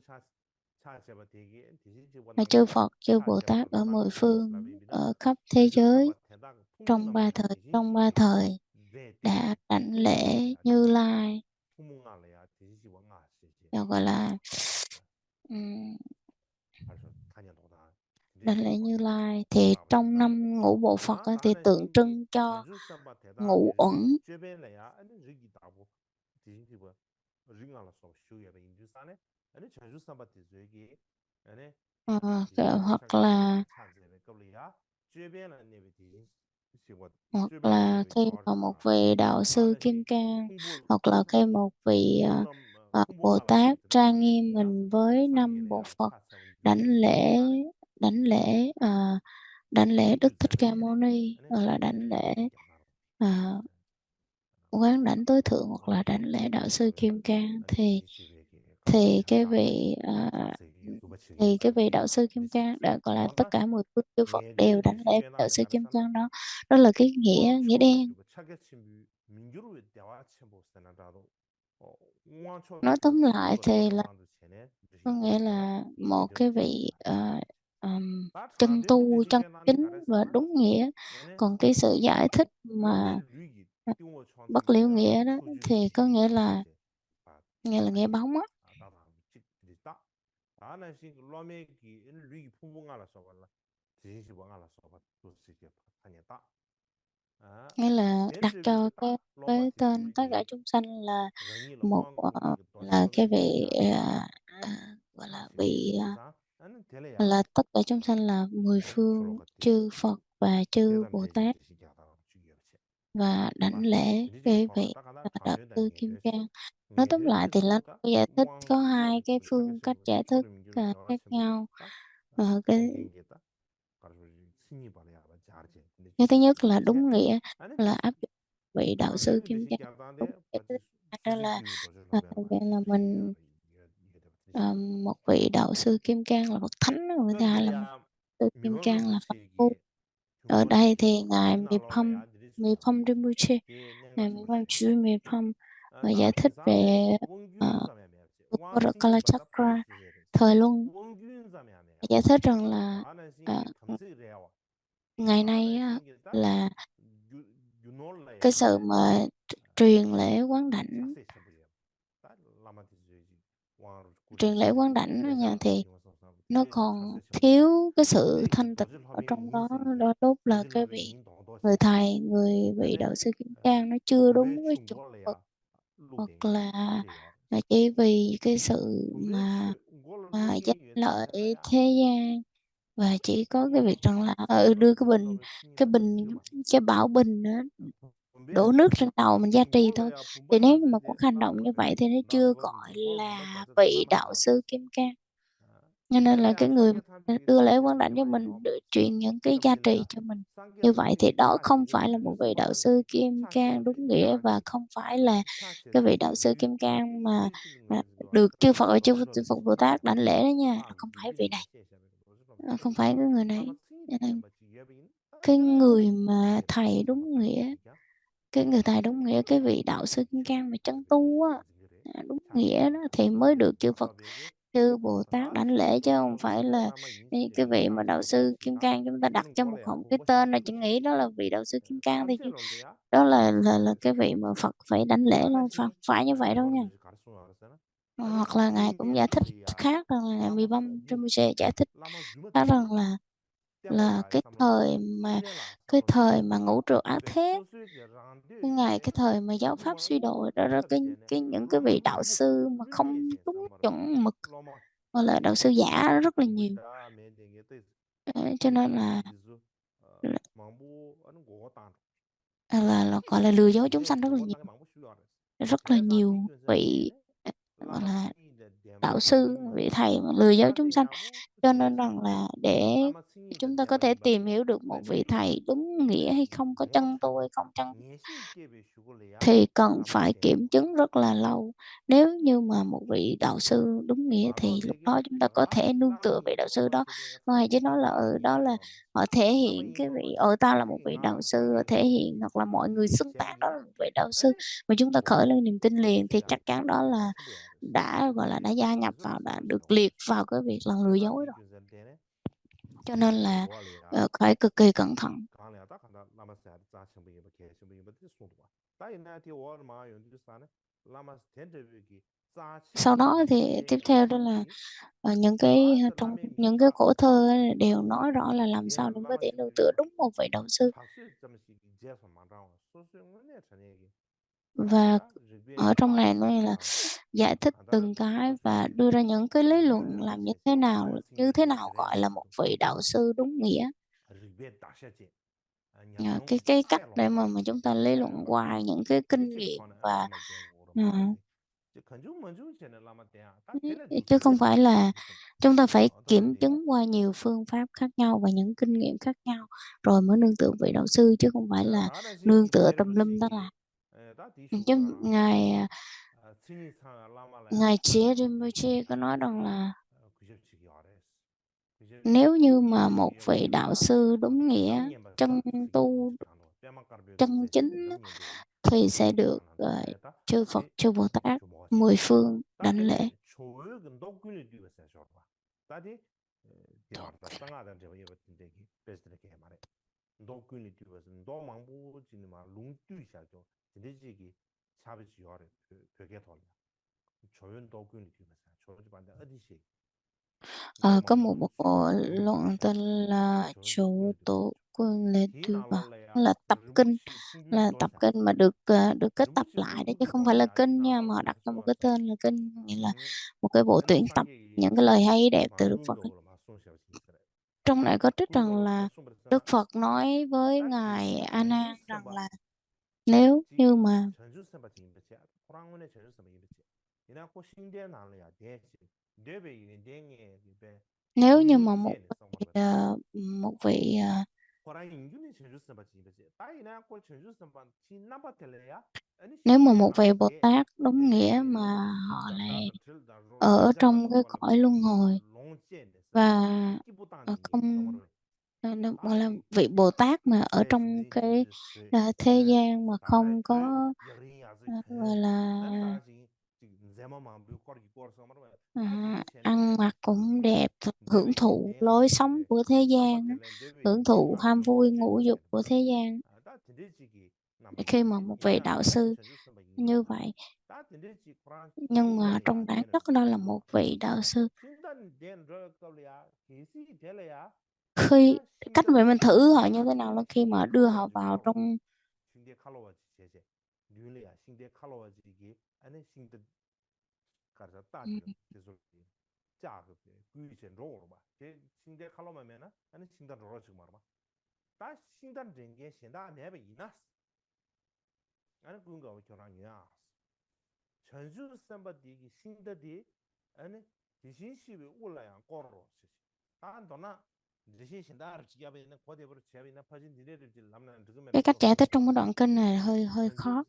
차세바 되게 뒤집어 Và chư 남기 Phật, chư Bồ 차세바 Tát ở 로다 mười phương 이슬람입니다 ở khắp thế 전주 giới 삼바 대다 trong ba 풍문나면 thời, 뒤집기 네데 đã đảnh lễ 뒤집어야 Như 되지 Lai, 풍문나래야 뒤집어 나시지 được gọi là ừm, 벌써 다녀도다 đảnh 뒤집어 lễ Như 봐야 Lai thì trong 나버린다 năm ngũ bộ Phật 다 á, thì 나는 tượng 신기 trưng cho 전주 삼바 대다 ngũ uẩn. 쇠변래야 아니 저기 다고 뒤집어 링알아서 쇼야 인주산에 아니 전주 삼바 뒤저기 아니 Ờ, 뒤집어 hoặc 차게 là 차제 겁이야 쇠변은 네비 뒤 hoặc là khi mà một vị đạo sư Kim Cang, hoặc là khi một vị Bồ Tát trang nghiêm mình với 5 bộ Phật đảnh lễ đảnh lễ đảnh lễ Đức Thích Ca Mâu Ni, hoặc là đảnh lễ à, quán đảnh tối thượng, hoặc là đảnh lễ đạo sư Kim Cang, thì cái vị thì cái vị đạo sư Kim Cang đã gọi là tất cả 10 phương chư Phật đều đảnh lễ đạo sư Kim Cang đó. Đó là cái nghĩa đen. Nói tóm lại thì là có nghĩa là một cái vị chân tu chân chính và đúng nghĩa. Còn cái sự giải thích mà ờ, bất liễu nghĩa đó thì có nghĩa là nghĩa bóng á. Nghĩa là đặt cho cái tên tất cả chúng sanh là một là cái vị gọi là vị là tất cả chúng sanh là 10 phương chư Phật và chư Bồ Tát, và đảnh lễ cái vị đạo sư Kim Cang. Nói tóm lại thì là giải thích có hai cái phương cách giải thích khác nhau. Cái thứ nhất là đúng nghĩa, là áp dụng vị đạo sư Kim Cang đúng nghĩa. Thứ hai đó là gọi là mình một vị đạo sư Kim Cang là bậc thánh, người thứ hai là một sư Kim Cang là pháp phu. Ở đây thì ngài Mipam Rinpoche, ngài Mipam Chu Mipam giải thích về Ukara Kalachakra thời luân, giải thích rằng là ngày nay là cái sự mà truyền lễ quán đảnh đó nha, thì nó còn thiếu cái sự thanh tịnh ở trong đó. Đó lúc là cái vị người vị đạo sư Kim Cang nó chưa đúng với chuẩn mực, hoặc là chỉ vì cái sự mà danh lợi thế gian, và chỉ có cái việc rằng là đưa cái bảo bình đó, đổ nước trên đầu mình gia trì thôi. Thì nếu như mà có hành động như vậy thì nó chưa gọi là vị đạo sư Kim Cang. Cho nên là cái người đưa lễ quán đảnh cho mình, truyền những cái giá trị cho mình như vậy, thì đó không phải là một vị đạo sư Kim Cang đúng nghĩa, và không phải là cái vị đạo sư Kim Cang mà được chư Phật và chư Phật Bồ Tát đảnh lễ đó nha, là không phải vị này. Không phải cái người này. Cho nên cái người mà thầy đúng nghĩa, cái người thầy đúng nghĩa, cái vị đạo sư Kim Cang mà chân tu á, đúng nghĩa đó, thì mới được chư Phật chư Bồ Tát đảnh lễ, chứ không phải là cái vị mà đạo sư Kim Cang chúng ta đặt cho một cái tên là chỉ nghĩ đó là vị đạo sư Kim Cang thôi, chứ đó là cái vị mà Phật phải đảnh lễ đâu phải như vậy đâu nha. Hoặc là ngài cũng giải thích khác, rằng là ngài Mibam Rinpoche giải thích khác rằng là cái thời mà ngũ trượt ác thế, cái thời mà giáo pháp suy đồi đó, đó những cái vị đạo sư mà không đúng chuẩn mực, hoặc là đạo sư giả rất là nhiều. Cho nên là gọi là lừa dối chúng sanh rất là nhiều vị gọi là đạo sư, vị thầy mà lừa dối chúng sanh. Cho nên rằng là để chúng ta có thể tìm hiểu được một vị thầy đúng nghĩa hay không, có chân tu hay không chân, thì cần phải kiểm chứng rất là lâu. Nếu như mà một vị đạo sư đúng nghĩa thì lúc đó chúng ta có thể nương tựa vị đạo sư đó. Ngoài chứ nói là đó là họ thể hiện cái vị ta là một vị đạo sư, thể hiện, hoặc là mọi người xưng tán đó là một vị đạo sư, mà chúng ta khởi lên niềm tin liền, thì chắc chắn đó là đã gọi là đã gia nhập vào, đã được liệt vào cái việc là lừa dối rồi. Cho nên là phải cực kỳ cẩn thận. Sau đó thì tiếp theo đó là trong những cái khổ thơ ấy đều nói rõ là làm sao để có thể nương tựa đúng một vị đạo sư, và ở trong này nó là giải thích từng cái và đưa ra những cái lý luận làm như thế nào gọi là một vị đạo sư đúng nghĩa. cái cách để mà chúng ta lý luận qua những cái kinh nghiệm và chứ không phải là chúng ta phải kiểm chứng qua nhiều phương pháp khác nhau và những kinh nghiệm khác nhau rồi mới nương tựa vị đạo sư, chứ không phải là nương tựa tùm lum đó là chứ ngài Chia Rinpoche có nói rằng là nếu như mà một vị đạo sư đúng nghĩa chân tu chân chính thì sẽ được chư Phật chư Bồ Tát mười phương đảnh lễ. Có một bộ luận tên là Chủ Tổ Quân Lễ Tu Bà, là tập kinh, là tập kinh mà được kết tập lại đấy, chứ không phải là kinh nha, mà họ đặt cho một cái tên là kinh, nghĩa là một cái bộ tuyển tập những cái lời hay đẹp từ Đức Phật ấy. Trong này có trích rằng là Đức Phật nói với ngài A Nan rằng là nếu như mà một vị nếu mà một vị Bồ Tát đúng nghĩa mà họ lại ở trong cái cõi luân hồi và không gọi là vị Bồ Tát mà ở trong cái thế gian mà không có gọi là ăn mặc cũng đẹp, hưởng thụ lối sống của thế gian, hưởng thụ ham vui ngũ dục của thế gian. Khi mà một vị đạo sư như vậy, nhưng mà trong bản chất đó là một vị đạo sư, khi cách vậy mình thử họ như thế nào là khi mà đưa họ vào trong cái cách giải thích trong cái đoạn kinh này hơi hơi khó.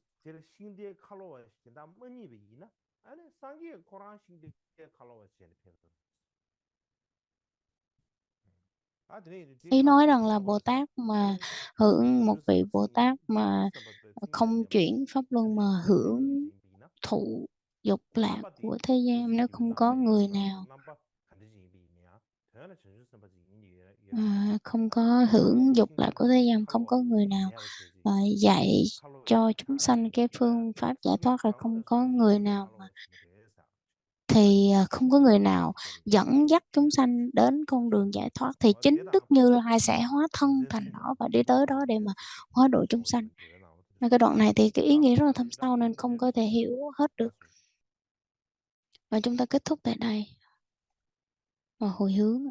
Ý nói rằng là Bồ Tát mà hưởng một vị Bồ Tát mà không chuyển pháp luân mà hưởng thụ dục lạc của thế gian, nếu không có người nào không có hưởng dục lạc của thế gian, không có người nào dạy cho chúng sanh cái phương pháp giải thoát, rồi không có người nào mà thì không có người nào dẫn dắt chúng sanh đến con đường giải thoát, thì chính Đức Như Lai sẽ hóa thân thành đó và đi tới đó để mà hóa độ chúng sanh. Mà cái đoạn này thì cái ý nghĩa rất là thâm sâu nên không có thể hiểu hết được. Và chúng ta kết thúc tại đây và hồi hướng.